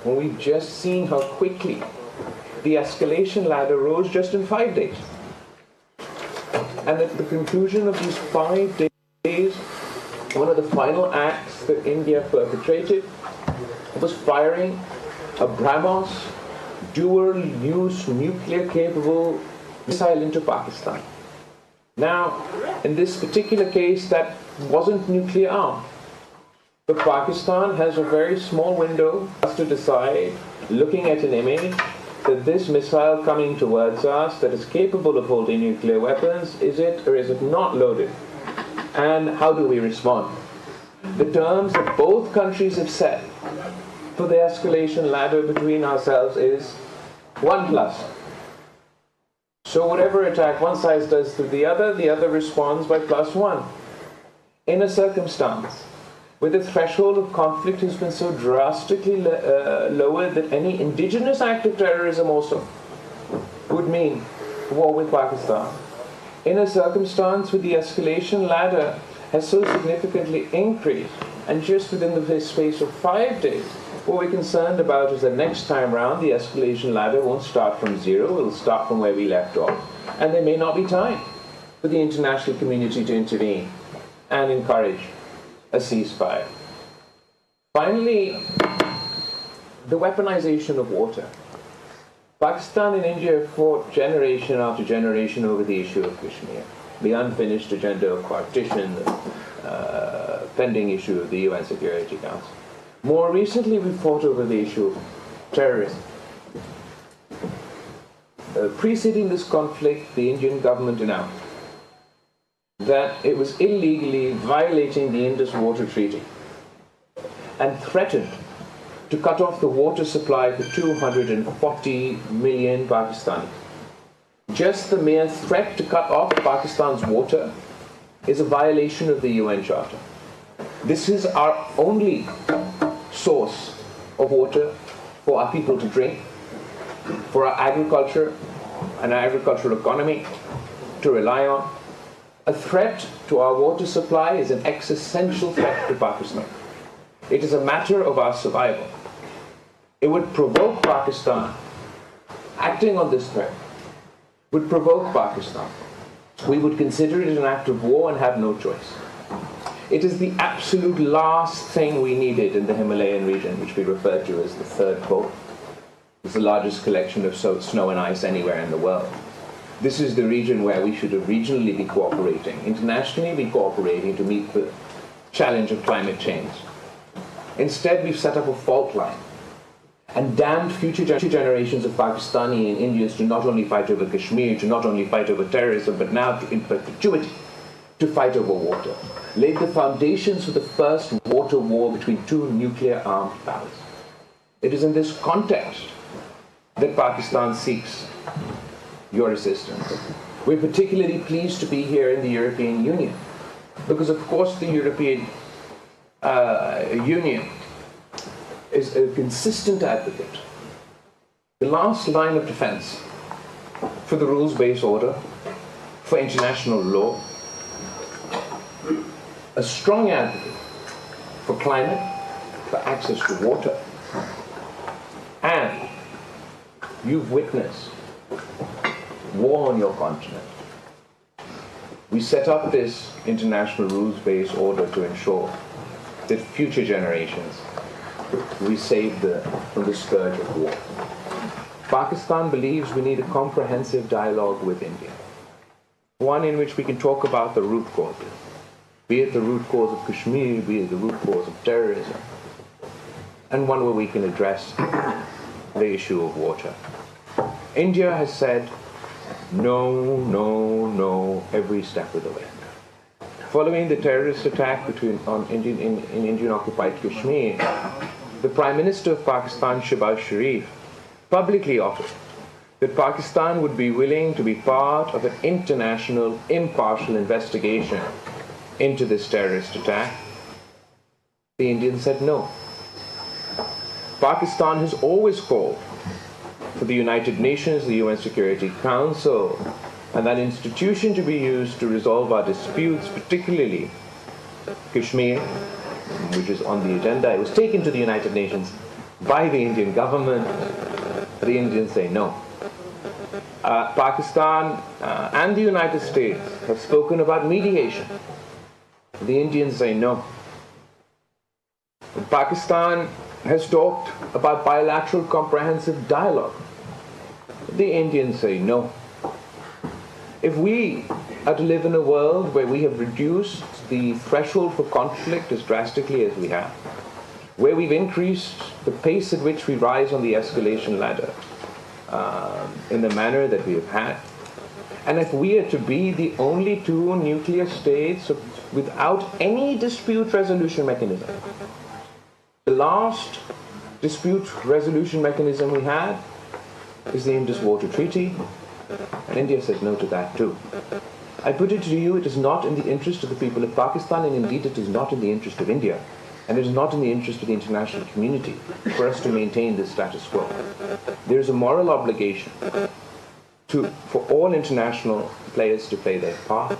Speaker 8: when we've just seen how quickly the escalation ladder rose just in 5 days, and at the conclusion of these 5 days, one of the final acts that India perpetrated was firing a BrahMos dual-use nuclear-capable missile into Pakistan. Now, in this particular case, that wasn't nuclear armed. But Pakistan has a very small window to decide, looking at an image, that this missile coming towards us that is capable of holding nuclear weapons, is it or is it not loaded? And how do we respond? The terms that both countries have set for the escalation ladder between ourselves is 1+. So whatever attack one side does to the other responds by +1. In a circumstance where the threshold of conflict has been so drastically lowered that any indigenous act of terrorism also would mean war with Pakistan. In a circumstance where the escalation ladder has so significantly increased, and just within the space of 5 days, what we're concerned about is that next time round the escalation ladder won't start from zero, it'll start from where we left off. And there may not be time for the international community to intervene and encourage a ceasefire. Finally, the weaponization of water. Pakistan and India have fought generation after generation over the issue of Kashmir, the unfinished agenda of partition, the pending issue of the UN Security Council. More recently, we fought over the issue of terrorism. Preceding this conflict, the Indian government announced that it was illegally violating the Indus Water Treaty and threatened to cut off the water supply for 240 million Pakistanis. Just the mere threat to cut off Pakistan's water is a violation of the UN Charter. This is our only source of water for our people to drink, for our agriculture and our agricultural economy to rely on. A threat to our water supply is an existential threat to Pakistan. It is a matter of our survival. It would provoke Pakistan. Acting on this threat would provoke Pakistan. We would consider it an act of war and have no choice. It is the absolute last thing we needed in the Himalayan region, which we refer to as the third pole. It's the largest collection of snow and ice anywhere in the world. this is the region where we should regionally be cooperating, internationally be cooperating to meet the challenge of climate change. Instead, we've set up a fault line and damned future generations of Pakistani and Indians to not only fight over Kashmir, to not only fight over terrorism, but now in perpetuity to fight over water. Laid the foundations for the first water war between two nuclear-armed powers. It is in this context that Pakistan seeks your assistance. We're particularly pleased to be here in the European Union because, of course, the European Union is a consistent advocate, the last line of defense for the rules-based order, for international law, a strong advocate for climate, for access to water, and you've witnessed war on your continent. We set up this international rules-based order to ensure that future generations we saved from the scourge of war. Pakistan believes we need a comprehensive dialogue with India, one in which we can talk about the root causes, be it the root cause of Kashmir, be it the root cause of terrorism, and one where we can address the issue of water. India has said no, no, no every step of the way. Following the terrorist attack in Indian-occupied Kashmir, the Prime Minister of Pakistan, Shehbaz Sharif, publicly offered that Pakistan would be willing to be part of an international, impartial investigation into this terrorist attack. The Indians said no. Pakistan has always called for the United Nations, the UN Security Council, and that institution to be used to resolve our disputes, particularly Kashmir, which is on the agenda. It was taken to the United Nations by the Indian government. The Indians say no. Pakistan and the United States have spoken about mediation. The Indians say no. Pakistan has talked about bilateral comprehensive dialogue. The Indians say no. If we are to live in a world where we have reduced the threshold for conflict as drastically as we have, where we've increased the pace at which we rise on the escalation ladder in the manner that we have had, and if we are to be the only two nuclear states without any dispute resolution mechanism, the last dispute resolution mechanism we had is the Indus Water Treaty, and India says no to that too. I put it to you, it is not in the interest of the people of Pakistan, and indeed it is not in the interest of India, and it is not in the interest of the international community for us to maintain this status quo. There is a moral obligation for all international players to play their part,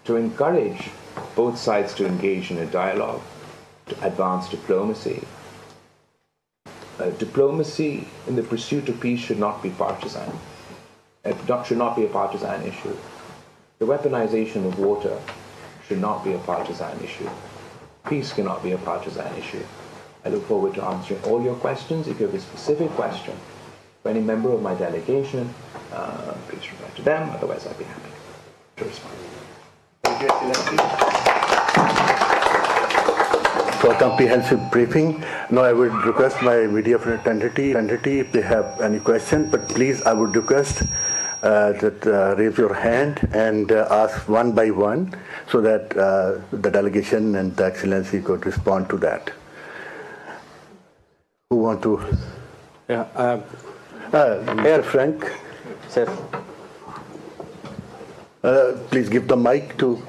Speaker 8: to encourage both sides to engage in a dialogue, to advance diplomacy. Diplomacy in the pursuit of peace should not be partisan. It should not be a partisan issue. The weaponization of water should not be a partisan issue. Peace cannot be a partisan issue. I look forward to answering all your questions. If you have a specific question for any member of my delegation, please refer to them. Otherwise, I'd be happy to respond. Thank you, Excellency.
Speaker 9: For a comprehensive briefing. Now I would request my media fraternity if they have any question, but please I would request that raise your hand and ask one by one so that the delegation and the Excellency could respond to that. Who want to?
Speaker 10: Yeah.
Speaker 9: Here, Frank.
Speaker 10: Sir.
Speaker 9: Please give the mic to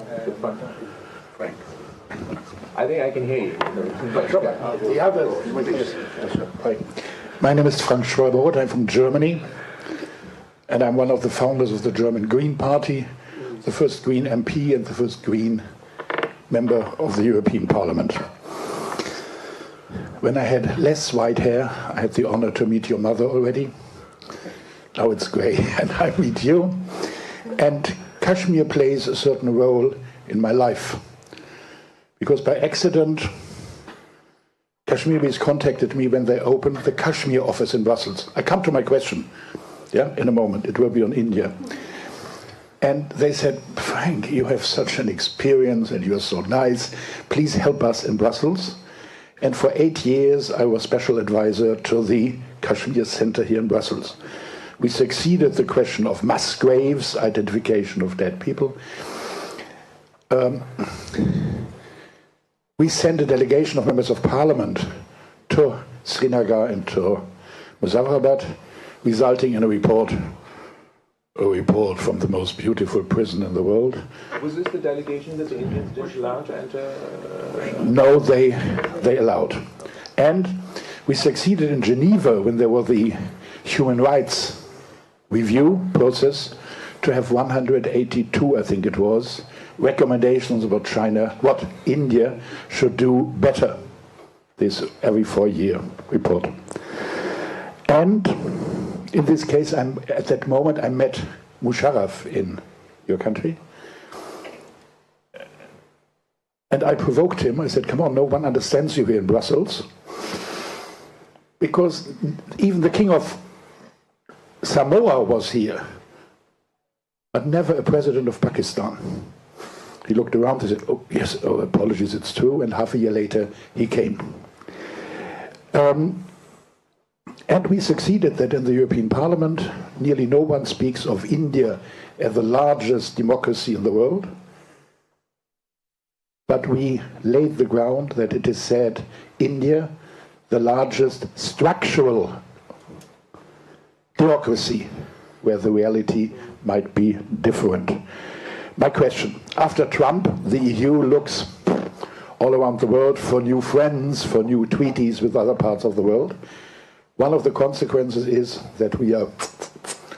Speaker 8: Frank. I think I can hear you.
Speaker 11: My name is Frank Schreiber-Roth. I'm from Germany, and I'm one of the founders of the German Green Party, the first Green MP and the first Green member of the European Parliament. When I had less white hair, I had the honor to meet your mother already. Now it's grey, and I meet you. And Kashmir plays a certain role in my life. Because by accident, Kashmiris contacted me when they opened the Kashmir office in Brussels. I come to my question. Yeah, in a moment. It will be on India. And they said, Frank, you have such an experience and you're so nice. Please help us in Brussels. And for 8 years, I was special advisor to the Kashmir Center here in Brussels. We succeeded the question of mass graves, identification of dead people. We sent a delegation of members of parliament to Srinagar and to Muzaffarabad, resulting in a report from the most beautiful prison in the world.
Speaker 8: Was this the delegation that the Indians didn't allow to enter?
Speaker 11: No, they allowed. And we succeeded in Geneva, when there were the human rights review process, to have 182, I think it was, recommendations about China, what India should do better. This every 4-year report. And in this case, at that moment, I met Musharraf in your country. And I provoked him. I said, come on, no one understands you here in Brussels. Because even the king of Samoa was here, but never a president of Pakistan. He looked around and said, oh, yes, oh, apologies, it's true. And half a year later, he came. And we succeeded that in the European Parliament, nearly no one speaks of India as the largest democracy in the world. But we laid the ground that it is said, India, the largest structural democracy, where the reality might be different. My question, after Trump, the EU looks all around the world for new friends, for new treaties with other parts of the world. One of the consequences is that we are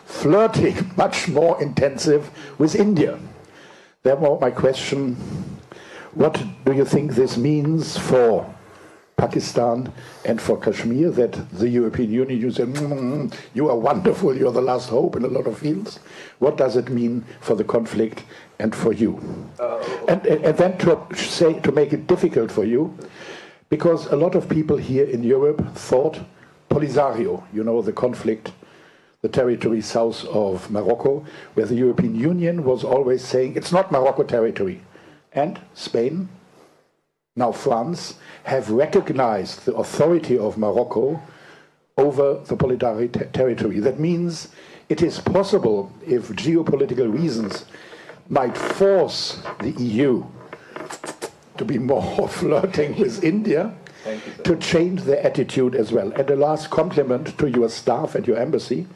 Speaker 11: flirting much more intensive with India. Therefore, my question, what do you think this means for Pakistan and for Kashmir, that the European Union, you say, you are wonderful, you're the last hope in a lot of fields. What does it mean for the conflict and for you? And then to make it difficult for you, because a lot of people here in Europe thought Polisario, you know, the conflict, the territory south of Morocco, where the European Union was always saying, it's not Morocco territory. And Spain, now France, have recognized the authority of Morocco over the Polisario territory. That means it is possible, if geopolitical reasons might force the EU to be more flirting with India, to change their attitude as well. And a last compliment to your staff and your embassy.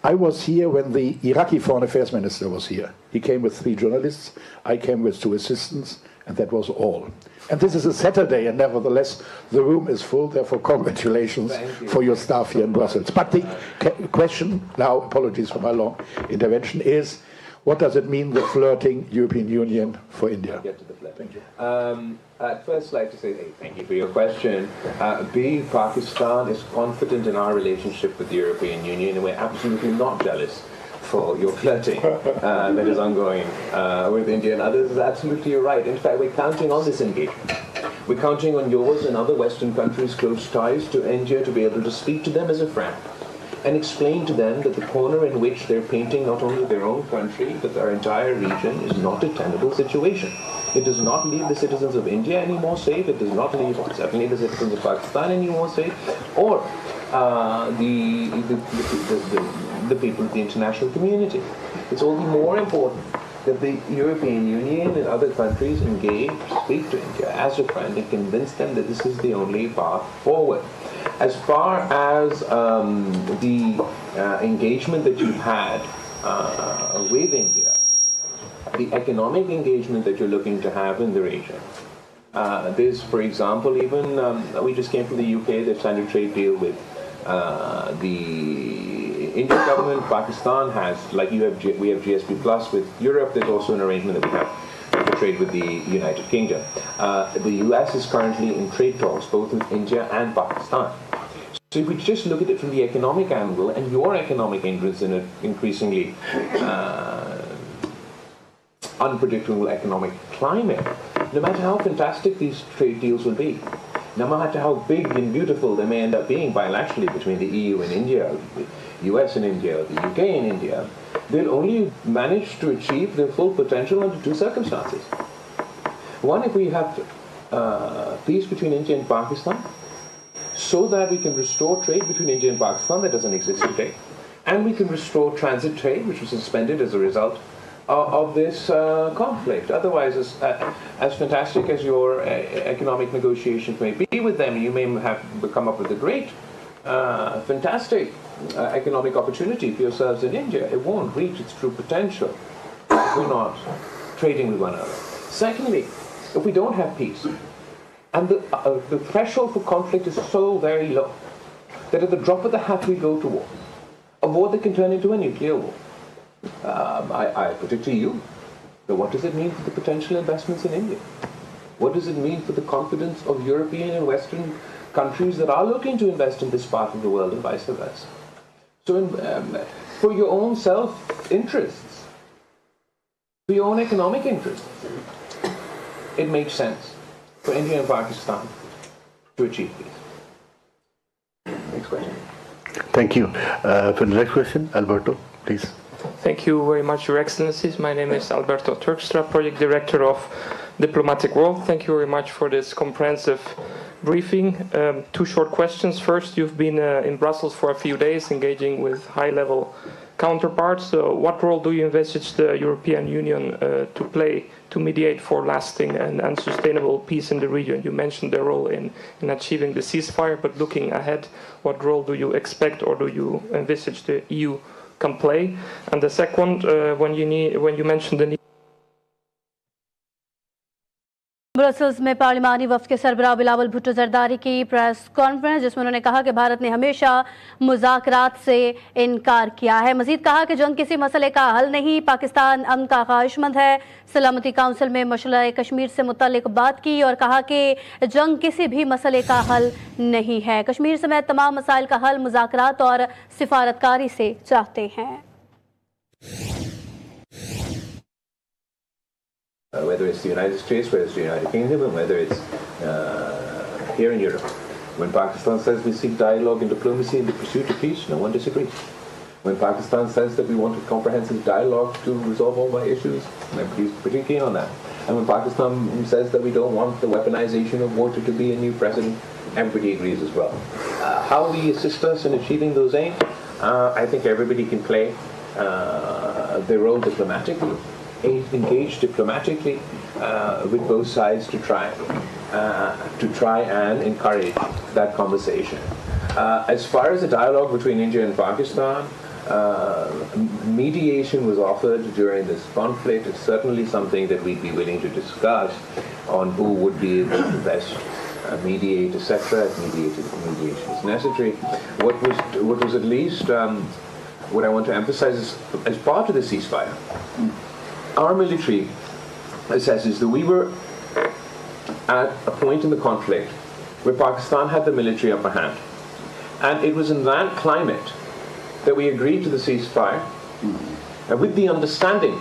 Speaker 11: I was here when the Iraqi foreign affairs minister was here. He came with 3 journalists, I came with 2 assistants, and that was all. And this is a Saturday, and nevertheless, the room is full, therefore congratulations for your staff here in Brussels. But the question now, apologies for my long intervention, is what does it mean, the flirting European Union for India?
Speaker 8: Get to the flip. Thank you. I'd first like to say thank you for your question. Pakistan is confident in our relationship with the European Union, and we're absolutely not jealous for your flirting that is ongoing with India and others. Absolutely, you're right. In fact, we're counting on this engagement. We're counting on yours and other Western countries' close ties to India to be able to speak to them as a friend and explain to them that the corner in which they're painting not only their own country, but their entire region is not a tenable situation. It does not leave the citizens of India any more safe. It does not leave, certainly, the citizens of Pakistan any more safe, or the people of the international community. It's all the more important that the European Union and other countries engage, speak to India as a friend, and convince them that this is the only path forward. As far as the engagement that you've had with India, the economic engagement that you're looking to have in the region, there's, for example, even we just came from the UK. They've signed a trade deal with the Indian government. Pakistan has, like we have GSP Plus with Europe. There's also an arrangement that we have for trade with the United Kingdom. The US is currently in trade talks both with India and Pakistan. So if we just look at it from the economic angle and your economic interest in an increasingly unpredictable economic climate, no matter how fantastic these trade deals will be, no matter how big and beautiful they may end up being bilaterally between the EU and India, US in India or the UK in India, they'll only manage to achieve their full potential under two circumstances. One, if we have peace between India and Pakistan, so that we can restore trade between India and Pakistan that doesn't exist today, and we can restore transit trade, which was suspended as a result of this conflict. Otherwise, as fantastic as your economic negotiations may be with them, you may have come up with a great, fantastic economic opportunity for yourselves in India. It won't reach its true potential if we're not trading with one another. Secondly, if we don't have peace, and the threshold for conflict is so very low that at the drop of the hat we go to war, a war that can turn into a nuclear war. I put it to you, but what does it mean for the potential investments in India? What does it mean for the confidence of European and Western countries that are looking to invest in this part of the world and vice versa? So for your own self-interests, for your own economic interests, it makes sense for India and Pakistan to achieve peace. Next question.
Speaker 9: Thank you. For the next question, Alberto, please.
Speaker 12: Thank you very much, Your Excellencies. My name is Alberto Turkstra, Project Director of Diplomatic World. Thank you very much for this comprehensive briefing. Two short questions. First, you've been in Brussels for a few days engaging with high-level counterparts. What role do you envisage the European Union to play to mediate for lasting and sustainable peace in the region? You mentioned their role in achieving the ceasefire, but looking ahead, what role do you expect or do you envisage the EU can play? And the second, when you mentioned the need
Speaker 6: Brussels में पार्लिमानी वफ्द के सरबराह बिलावल भुट्टो जरदारी की press conference, जिसमें उन्होंने कहा कि भारत ने हमेशा मुज़ाकरात से इनकार किया है। मजीद कहा कि जंग किसी मसले का हल नहीं, पाकिस्तान अमन का ख्वाहिशमंद है। सलामती काउंसिल में मसला कश्मीर से मुतल्लिक बात की और कहा कि जंग किसी भी मसले का हल नहीं है। कश्मीर समेत तमाम मसाइल का हल मुज़ाकरात और सिफारतकारी से चाहते हैं।
Speaker 8: Whether it's the United States, whether it's the United Kingdom, and whether it's here in Europe. When Pakistan says we seek dialogue and diplomacy in the pursuit of peace, no one disagrees. When Pakistan says that we want a comprehensive dialogue to resolve all my issues, everybody's pretty keen on that. And when Pakistan says that we don't want the weaponization of water to be a new precedent, everybody agrees as well. How will you assist us in achieving those aims? I think everybody can play their role diplomatically, engage diplomatically with both sides to try and encourage that conversation. As far as the dialogue between India and Pakistan, mediation was offered during this conflict. It's certainly something that we'd be willing to discuss on who would be able to best mediate, etc. If mediation is necessary. What was at least what I want to emphasize is, as part of the ceasefire, our military assesses that we were at a point in the conflict where Pakistan had the military upper hand. And it was in that climate that we agreed to the ceasefire, and with the understanding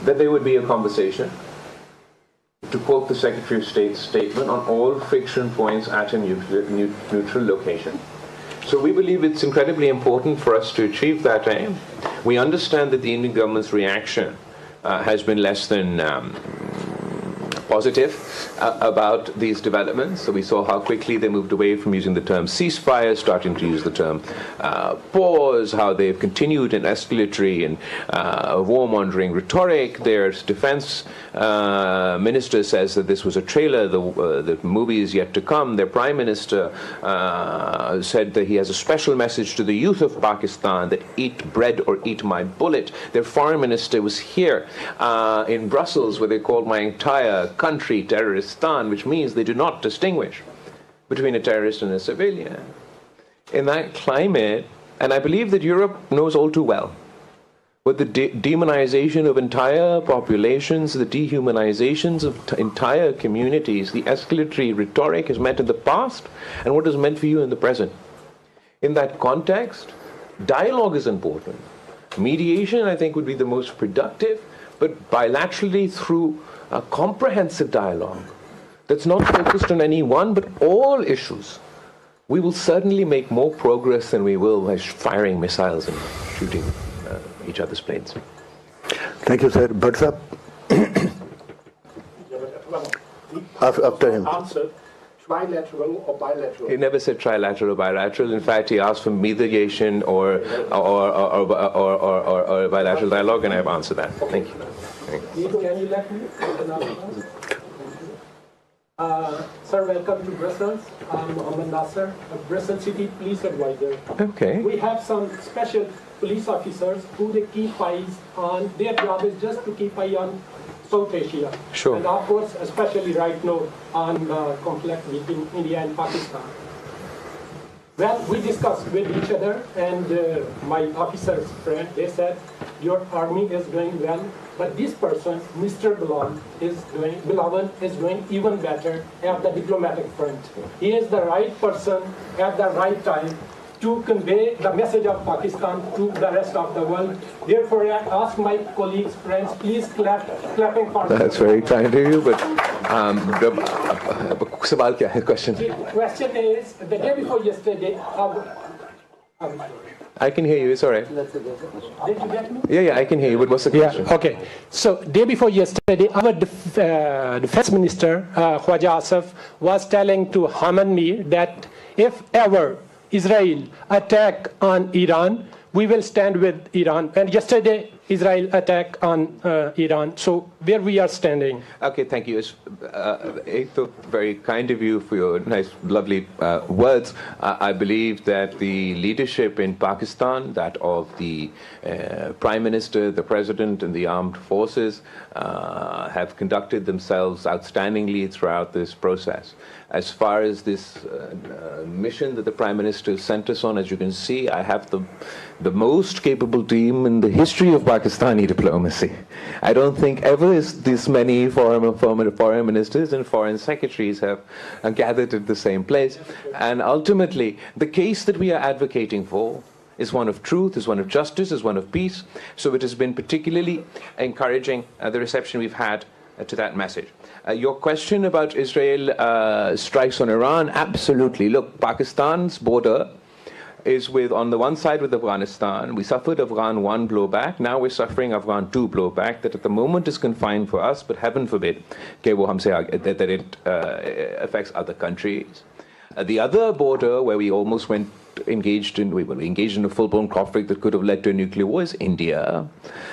Speaker 8: that there would be a conversation, to quote the Secretary of State's statement, on all friction points at a neutral location. So we believe it's incredibly important for us to achieve that aim. We understand that the Indian government's reaction has been less than positive about these developments. So we saw how quickly they moved away from using the term ceasefire, starting to use the term pause, how they've continued in escalatory and warmongering rhetoric. Their defense minister says that this was a trailer, the movie is yet to come. Their prime minister said that he has a special message to the youth of Pakistan, that eat bread or eat my bullet. Their foreign minister was here in Brussels, where they called my entire country terroristan, which means they do not distinguish between a terrorist and a civilian. In that climate, and I believe that Europe knows all too well what the demonization of entire populations, the dehumanizations of entire communities, the escalatory rhetoric has meant in the past and what is meant for you in the present. In that context, dialogue is important. Mediation, I think, would be the most productive, but bilaterally through a comprehensive dialogue that's not focused on any one but all issues we will certainly make more progress than we will by firing missiles and shooting each other's planes.
Speaker 9: Thank you, sir. Birds up. After him.
Speaker 11: Answer, trilateral or bilateral?
Speaker 8: He never said trilateral or bilateral. In fact, he asked for mediation or bilateral dialogue, and I've answered that. Thank you.
Speaker 13: Can you let me? Sir, welcome to Brussels. I'm Mohammed Nasser, a Brussels City Police Advisor.
Speaker 8: Okay.
Speaker 13: We have some special police officers who they keep eyes on. Their job is just to keep eye on South Asia.
Speaker 8: Sure.
Speaker 13: And of course, especially right now on conflict between India and Pakistan. Well, we discussed with each other, and my officer's friend, they said, your army is doing well, but this person, Mr. Bilawal, is doing even better at the diplomatic front. He is the right person at the right time to convey the message of Pakistan to the rest of the world. Therefore, I ask my colleagues, friends, please clapping for
Speaker 8: That's very kind of you, but सवाल क्या है? Question.
Speaker 13: The question is, the day before yesterday,
Speaker 8: I can hear you. It's all right.
Speaker 13: did you get me?
Speaker 8: Yeah, I can hear you. But what's the question?
Speaker 13: Yeah, okay. So, day before yesterday, our defense minister, Khwaja Asif, was telling to Khamenei that if ever Israel attack on Iran, we will stand with Iran. And yesterday, Israel attack on Iran. So where we are standing?
Speaker 8: Okay, thank you. It's very kind of you for your nice, lovely words. I believe that the leadership in Pakistan, that of the Prime Minister, the President, and the armed forces, have conducted themselves outstandingly throughout this process. As far as this mission that the Prime Minister sent us on, as you can see, I have the most capable team in the history of Pakistani diplomacy. I don't think ever this many foreign ministers and foreign secretaries have gathered at the same place. And ultimately, the case that we are advocating for is one of truth, is one of justice, is one of peace. So it has been particularly encouraging, the reception we've had to that message. Your question about Israel strikes on Iran, absolutely. Look, Pakistan's border is on the one side with Afghanistan. We suffered Afghan 1 blowback. Now we're suffering Afghan 2 blowback that at the moment is confined for us, but heaven forbid that it affects other countries. The other border where we almost engaged in a full-blown conflict that could have led to a nuclear war is India.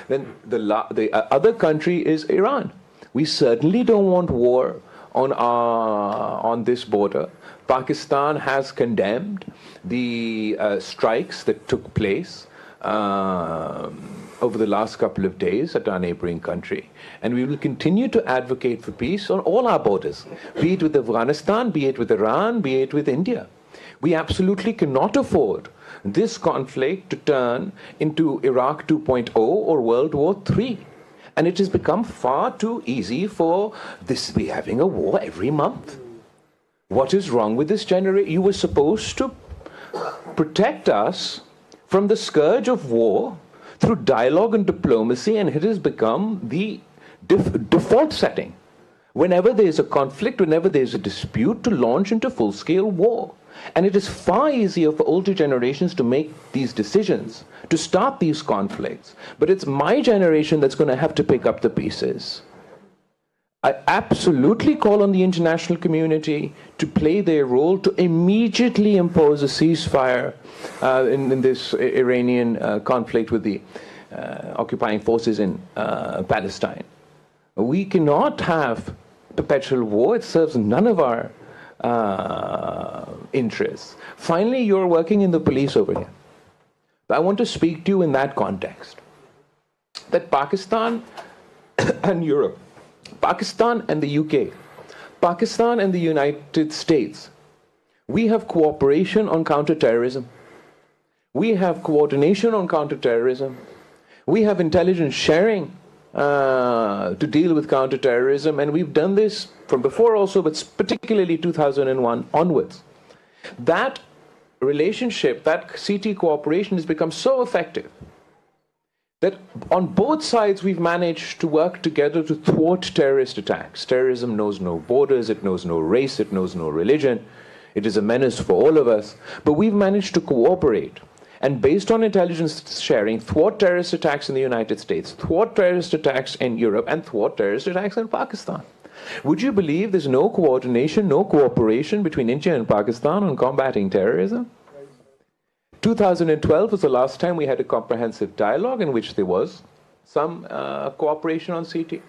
Speaker 8: Then the other country is Iran. We certainly don't want war on this border. Pakistan has condemned the strikes that took place over the last couple of days at our neighboring country. And we will continue to advocate for peace on all our borders, be it with Afghanistan, be it with Iran, be it with India. We absolutely cannot afford this conflict to turn into Iraq 2.0 or World War III. And it has become far too easy for this to be having a war every month. What is wrong with this generation? You were supposed to protect us from the scourge of war through dialogue and diplomacy, and it has become the default setting. Whenever there is a conflict, whenever there is a dispute, to launch into full-scale war. And it is far easier for older generations to make these decisions, to start these conflicts. But it's my generation that's going to have to pick up the pieces. I absolutely call on the international community to play their role to immediately impose a ceasefire in this Iranian conflict with the occupying forces in Palestine. We cannot have perpetual war. It serves none of our interests. Finally, you're working in the police over here. I want to speak to you in that context. That Pakistan and Europe, Pakistan and the UK, Pakistan and the United States, we have cooperation on counterterrorism. We have coordination on counterterrorism. We have intelligence sharing to deal with counterterrorism, and we've done this from before also, but particularly 2001 onwards. That relationship, that CT cooperation has become so effective that on both sides we've managed to work together to thwart terrorist attacks. Terrorism knows no borders, it knows no race, it knows no religion. It is a menace for all of us, but we've managed to cooperate. And based on intelligence sharing, thwart terrorist attacks in the United States, thwart terrorist attacks in Europe, and thwart terrorist attacks in Pakistan. Would you believe there's no coordination, no cooperation between India and Pakistan on combating terrorism? 2012 was the last time we had a comprehensive dialogue in which there was some cooperation on CT.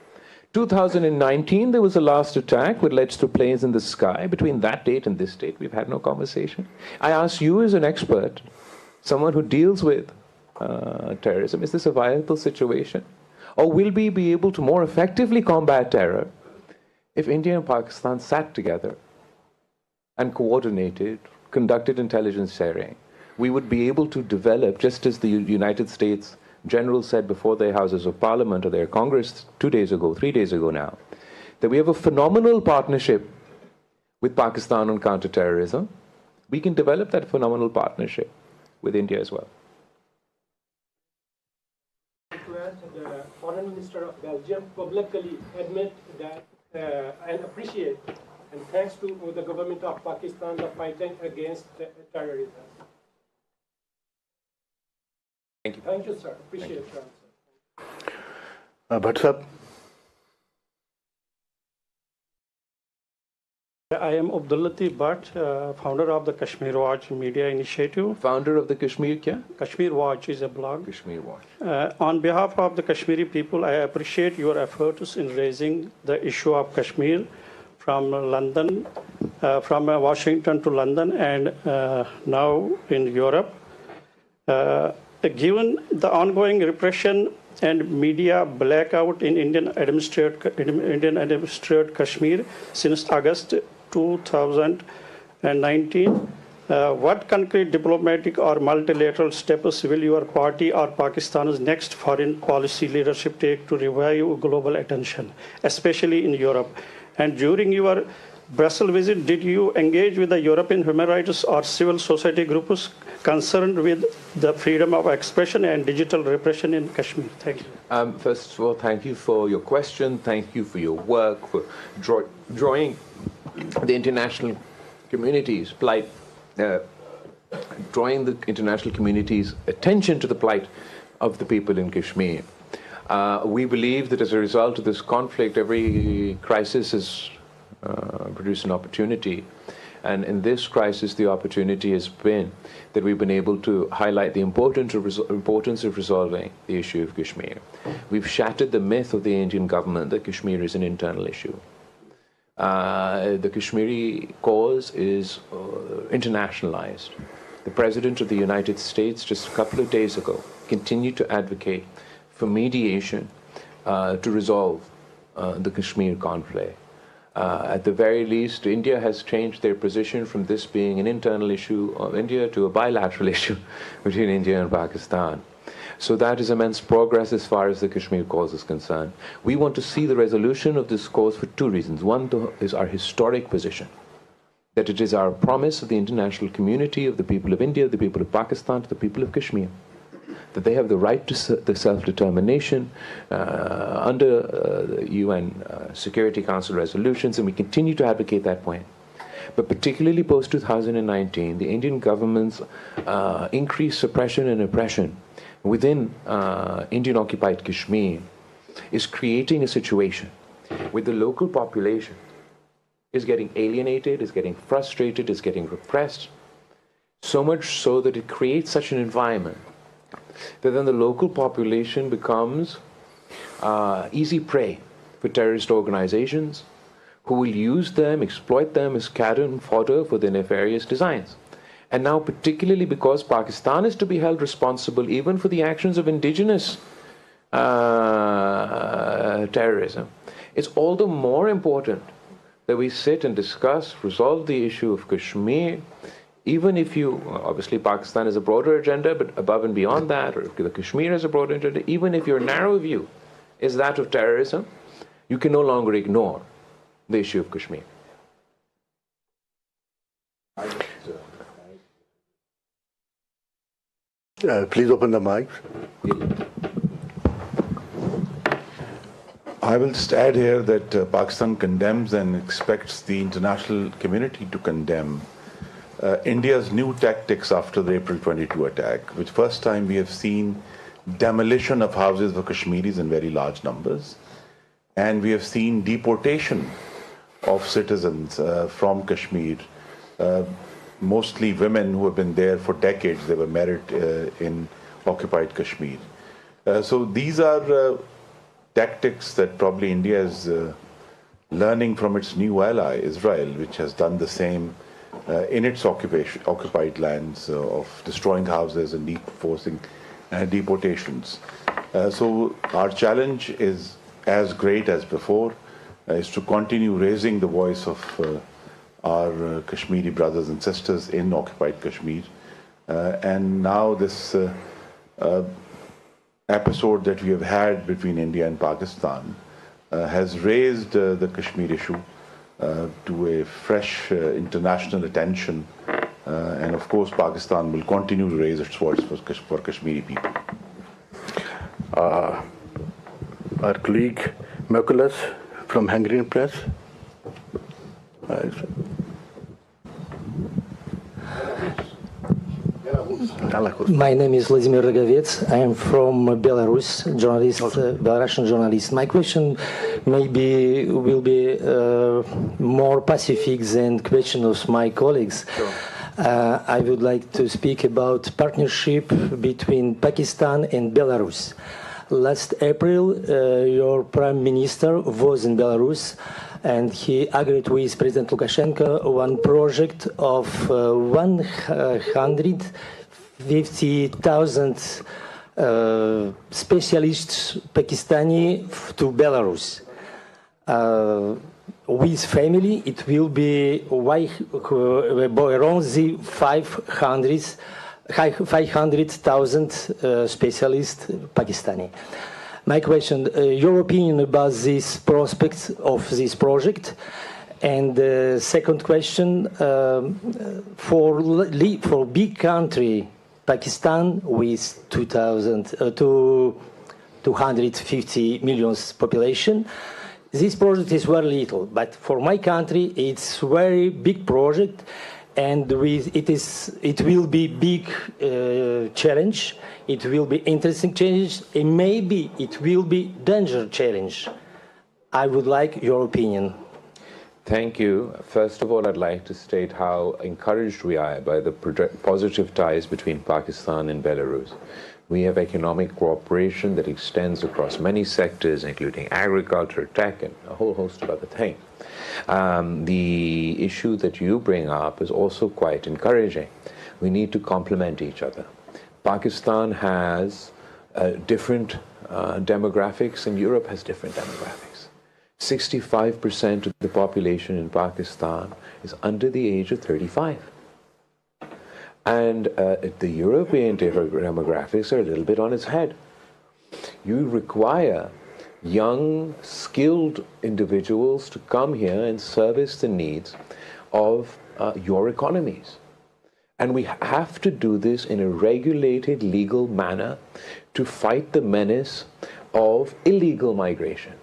Speaker 8: 2019, there was a last attack with alleged planes in the sky. Between that date and this date, we've had no conversation. I ask you as an expert, someone who deals with terrorism, is this a viable situation? Or will we be able to more effectively combat terror if India and Pakistan sat together and coordinated, conducted intelligence sharing? We would be able to develop, just as the United States generals said before their Houses of Parliament or their Congress 2 days ago, 3 days ago now, that we have a phenomenal partnership with Pakistan on counterterrorism. We can develop that phenomenal partnership with India as well.
Speaker 13: The Foreign Minister of Belgium publicly admit that and appreciate and thanks to the government of Pakistan the fighting against terrorism.
Speaker 8: Thank you.
Speaker 13: Thank you, sir. Appreciate your answer.
Speaker 9: Bhatt sahab.
Speaker 14: I am Abdullatif Bhatt, founder of the Kashmir Watch Media Initiative.
Speaker 8: Founder of the Kashmir kya?
Speaker 14: Kashmir Watch is a blog.
Speaker 8: Kashmir Watch.
Speaker 14: On behalf of the Kashmiri people, I appreciate your efforts in raising the issue of Kashmir from London, from Washington to London, and now in Europe. Given the ongoing repression and media blackout in Indian administered Kashmir since August 2019, what concrete diplomatic or multilateral steps will your party or Pakistan's next foreign policy leadership take to revive global attention, especially in Europe? And during your Brussels visit, did you engage with the European human rights or civil society groups concerned with the freedom of expression and digital repression in Kashmir? Thank you.
Speaker 8: First of all, thank you for your question. Thank you for your work, for drawing the international community's plight, drawing the international community's attention to the plight of the people in Kashmir. We believe that as a result of this conflict, every crisis has produced an opportunity. And in this crisis, the opportunity has been that we've been able to highlight the importance of resolving the issue of Kashmir. We've shattered the myth of the Indian government that Kashmir is an internal issue. The Kashmiri cause is internationalized. The President of the United States, just a couple of days ago, continued to advocate for mediation to resolve the Kashmir conflict. At the very least, India has changed their position from this being an internal issue of India to a bilateral issue between India and Pakistan. So that is immense progress as far as the Kashmir cause is concerned. We want to see the resolution of this cause for two reasons. One is our historic position, that it is our promise of the international community, of the people of India, the people of Pakistan, to the people of Kashmir, that they have the right to self-determination under the UN Security Council resolutions, and we continue to advocate that point. But particularly post-2019, the Indian government's increased suppression and oppression within Indian-occupied Kashmir is creating a situation where the local population is getting alienated, is getting frustrated, is getting repressed, so much so that it creates such an environment that then the local population becomes easy prey for terrorist organizations who will use them, exploit them as cannon fodder for their nefarious designs. And now, particularly because Pakistan is to be held responsible even for the actions of indigenous terrorism, it's all the more important that we sit and discuss, resolve the issue of Kashmir. Even if you, obviously Pakistan has a broader agenda, but above and beyond that, or the Kashmir has a broader agenda, even if your narrow view is that of terrorism, you can no longer ignore the issue of Kashmir.
Speaker 9: Please open the mic.
Speaker 15: I will just add here that Pakistan condemns and expects the international community to condemn India's new tactics after the April 22 attack, which first time we have seen demolition of houses for Kashmiris in very large numbers, and we have seen deportation of citizens from Kashmir, mostly women who have been there for decades. They were married in occupied Kashmir. So these are tactics that probably India is learning from its new ally, Israel, which has done the same in its occupied lands of destroying houses and forcing deportations. So our challenge is as great as before, is to continue raising the voice of our Kashmiri brothers and sisters in occupied Kashmir. And now this episode that we have had between India and Pakistan has raised the Kashmir issue to a fresh international attention. And of course, Pakistan will continue to raise its voice for Kashmiri people.
Speaker 9: Our colleague Merkulas from Hungarian Press.
Speaker 16: My name is Vladimir Rogovets. I am from Belarus, journalist, Belarusian journalist. My question maybe will be more pacific than question of my colleagues.
Speaker 15: Sure.
Speaker 16: I would like to speak about partnership between Pakistan and Belarus. Last April, your Prime Minister was in Belarus, and he agreed with President Lukashenko one project of 150,000 specialists Pakistani to Belarus. With family, it will be around the 500,000 specialists Pakistani. My question, your opinion about this prospects of this project, and second question, for big country, Pakistan with 250 million population, this project is very little, but for my country, it's very big project, and it will be big challenge. It will be interesting challenge, and maybe it will be danger challenge. I would like your opinion.
Speaker 8: Thank you. First of all, I'd like to state how encouraged we are by the positive ties between Pakistan and Belarus. We have economic cooperation that extends across many sectors, including agriculture, tech, and a whole host of other things. The issue that you bring up is also quite encouraging. We need to complement each other. Pakistan has different demographics, and Europe has different demographics. 65% of the population in Pakistan is under the age of 35. And the European demographics are a little bit on its head. You require young, skilled individuals to come here and service the needs of your economies. And we have to do this in a regulated, legal manner to fight the menace of illegal migration.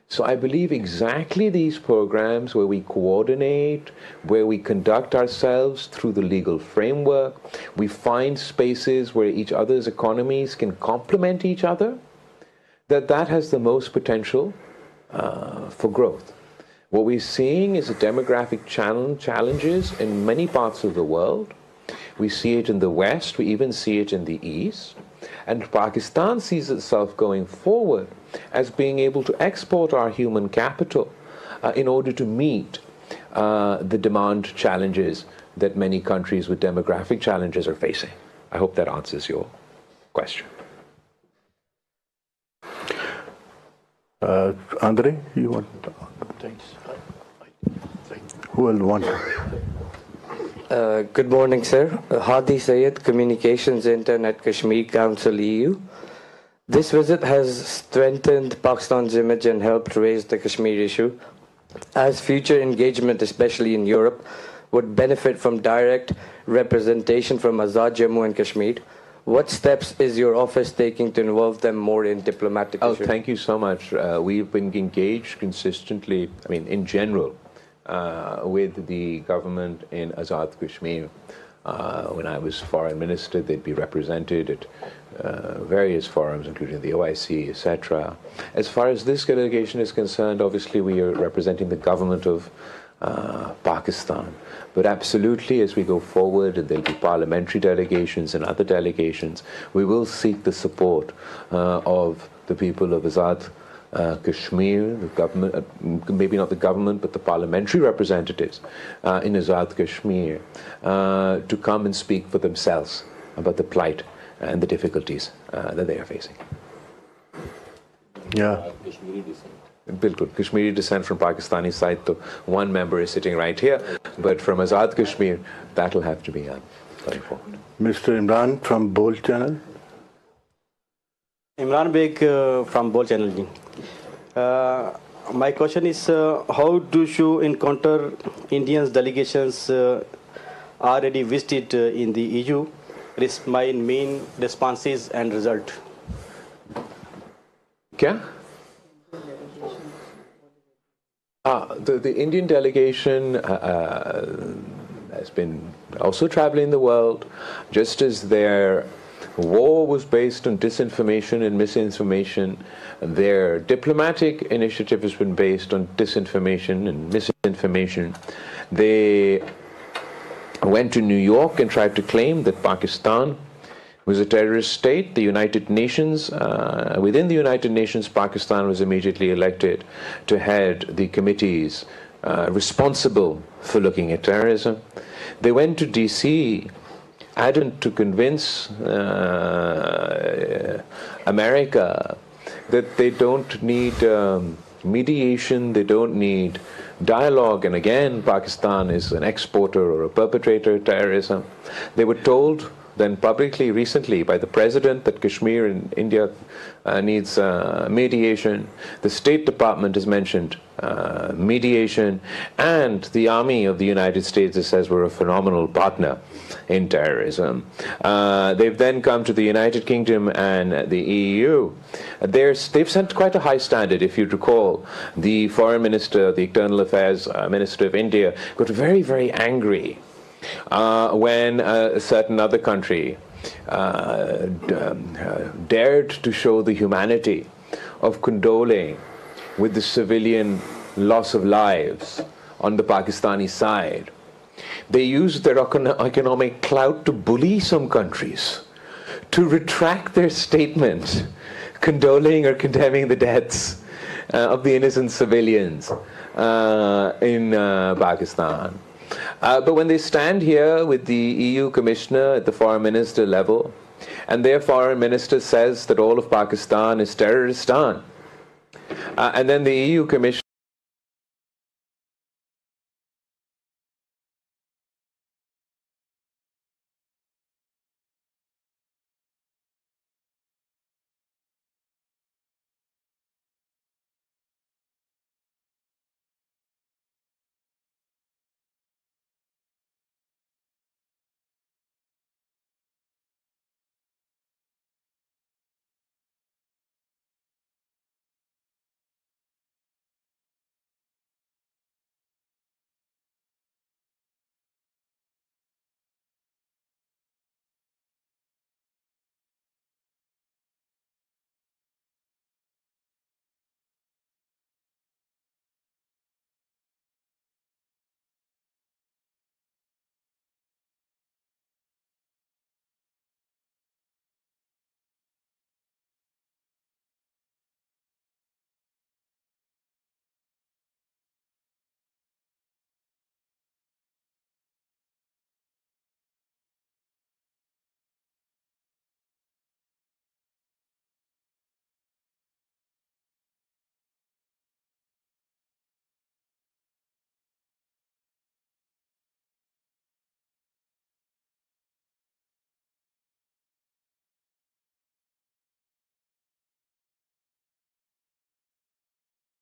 Speaker 8: So I believe exactly these programs where we coordinate, where we conduct ourselves through the legal framework, we find spaces where each other's economies can complement each other, that has the most potential for growth. What we're seeing is a demographic challenges in many parts of the world. We see it in the West, we even see it in the East. And Pakistan sees itself going forward as being able to export our human capital in order to meet the demand challenges that many countries with demographic challenges are facing. I hope that answers your question.
Speaker 9: Andre, you want? Thanks. Who will want?
Speaker 17: Good morning, sir. Hadi Sayed, Communications Internet Kashmir Council EU. This visit has strengthened Pakistan's image and helped raise the Kashmir issue. As future engagement, especially in Europe, would benefit from direct representation from Azad Jammu and Kashmir, what steps is your office taking to involve them more in diplomatic issues?
Speaker 8: Thank you so much. We've been engaged consistently, in general, with the government in Azad Kashmir. When I was foreign minister, they'd be represented at various forums, including the OIC, etc. As far as this delegation is concerned, obviously we are representing the government of Pakistan. But absolutely, as we go forward, and there'll be parliamentary delegations and other delegations, we will seek the support of the people of Azad Kashmir, the government, maybe not the government, but the parliamentary representatives in Azad Kashmir, to come and speak for themselves about the plight and the difficulties that they are facing.
Speaker 9: Yeah.
Speaker 8: Bilkul. Kashmiri descent from Pakistani side, so one member is sitting right here, but from Azad Kashmir, that will have to be going forward.
Speaker 9: Mr. Imran from Bol Channel.
Speaker 10: Imran Beg from Bol Channel. My question is, how do you encounter Indians delegations already visited in the EU? My main responses and result.
Speaker 8: Kya? The Indian delegation has been also traveling the world, just as their war was based on disinformation and misinformation. Their diplomatic initiative has been based on disinformation and misinformation. They went to New York and tried to claim that Pakistan was a terrorist state. The United Nations, within the United Nations, Pakistan was immediately elected to head the committees responsible for looking at terrorism. They went to DC, adamant to convince America that they don't need mediation, they don't need dialogue, and again, Pakistan is an exporter or a perpetrator of terrorism. They were told then publicly recently by the president that Kashmir in India needs mediation. The State Department has mentioned mediation, and the Army of the United States says we're a phenomenal partner in terrorism. They've then come to the United Kingdom and the EU. They've set quite a high standard. If you recall, the Foreign Minister, the External Affairs Minister of India, got very, very angry when a certain other country dared to show the humanity of condoling with the civilian loss of lives on the Pakistani side. They used their economic clout to bully some countries to retract their statement condoling or condemning the deaths of the innocent civilians in Pakistan. But when they stand here with the EU Commissioner at the Foreign Minister level, and their Foreign Minister says that all of Pakistan is terroristan, and then the EU Commissioner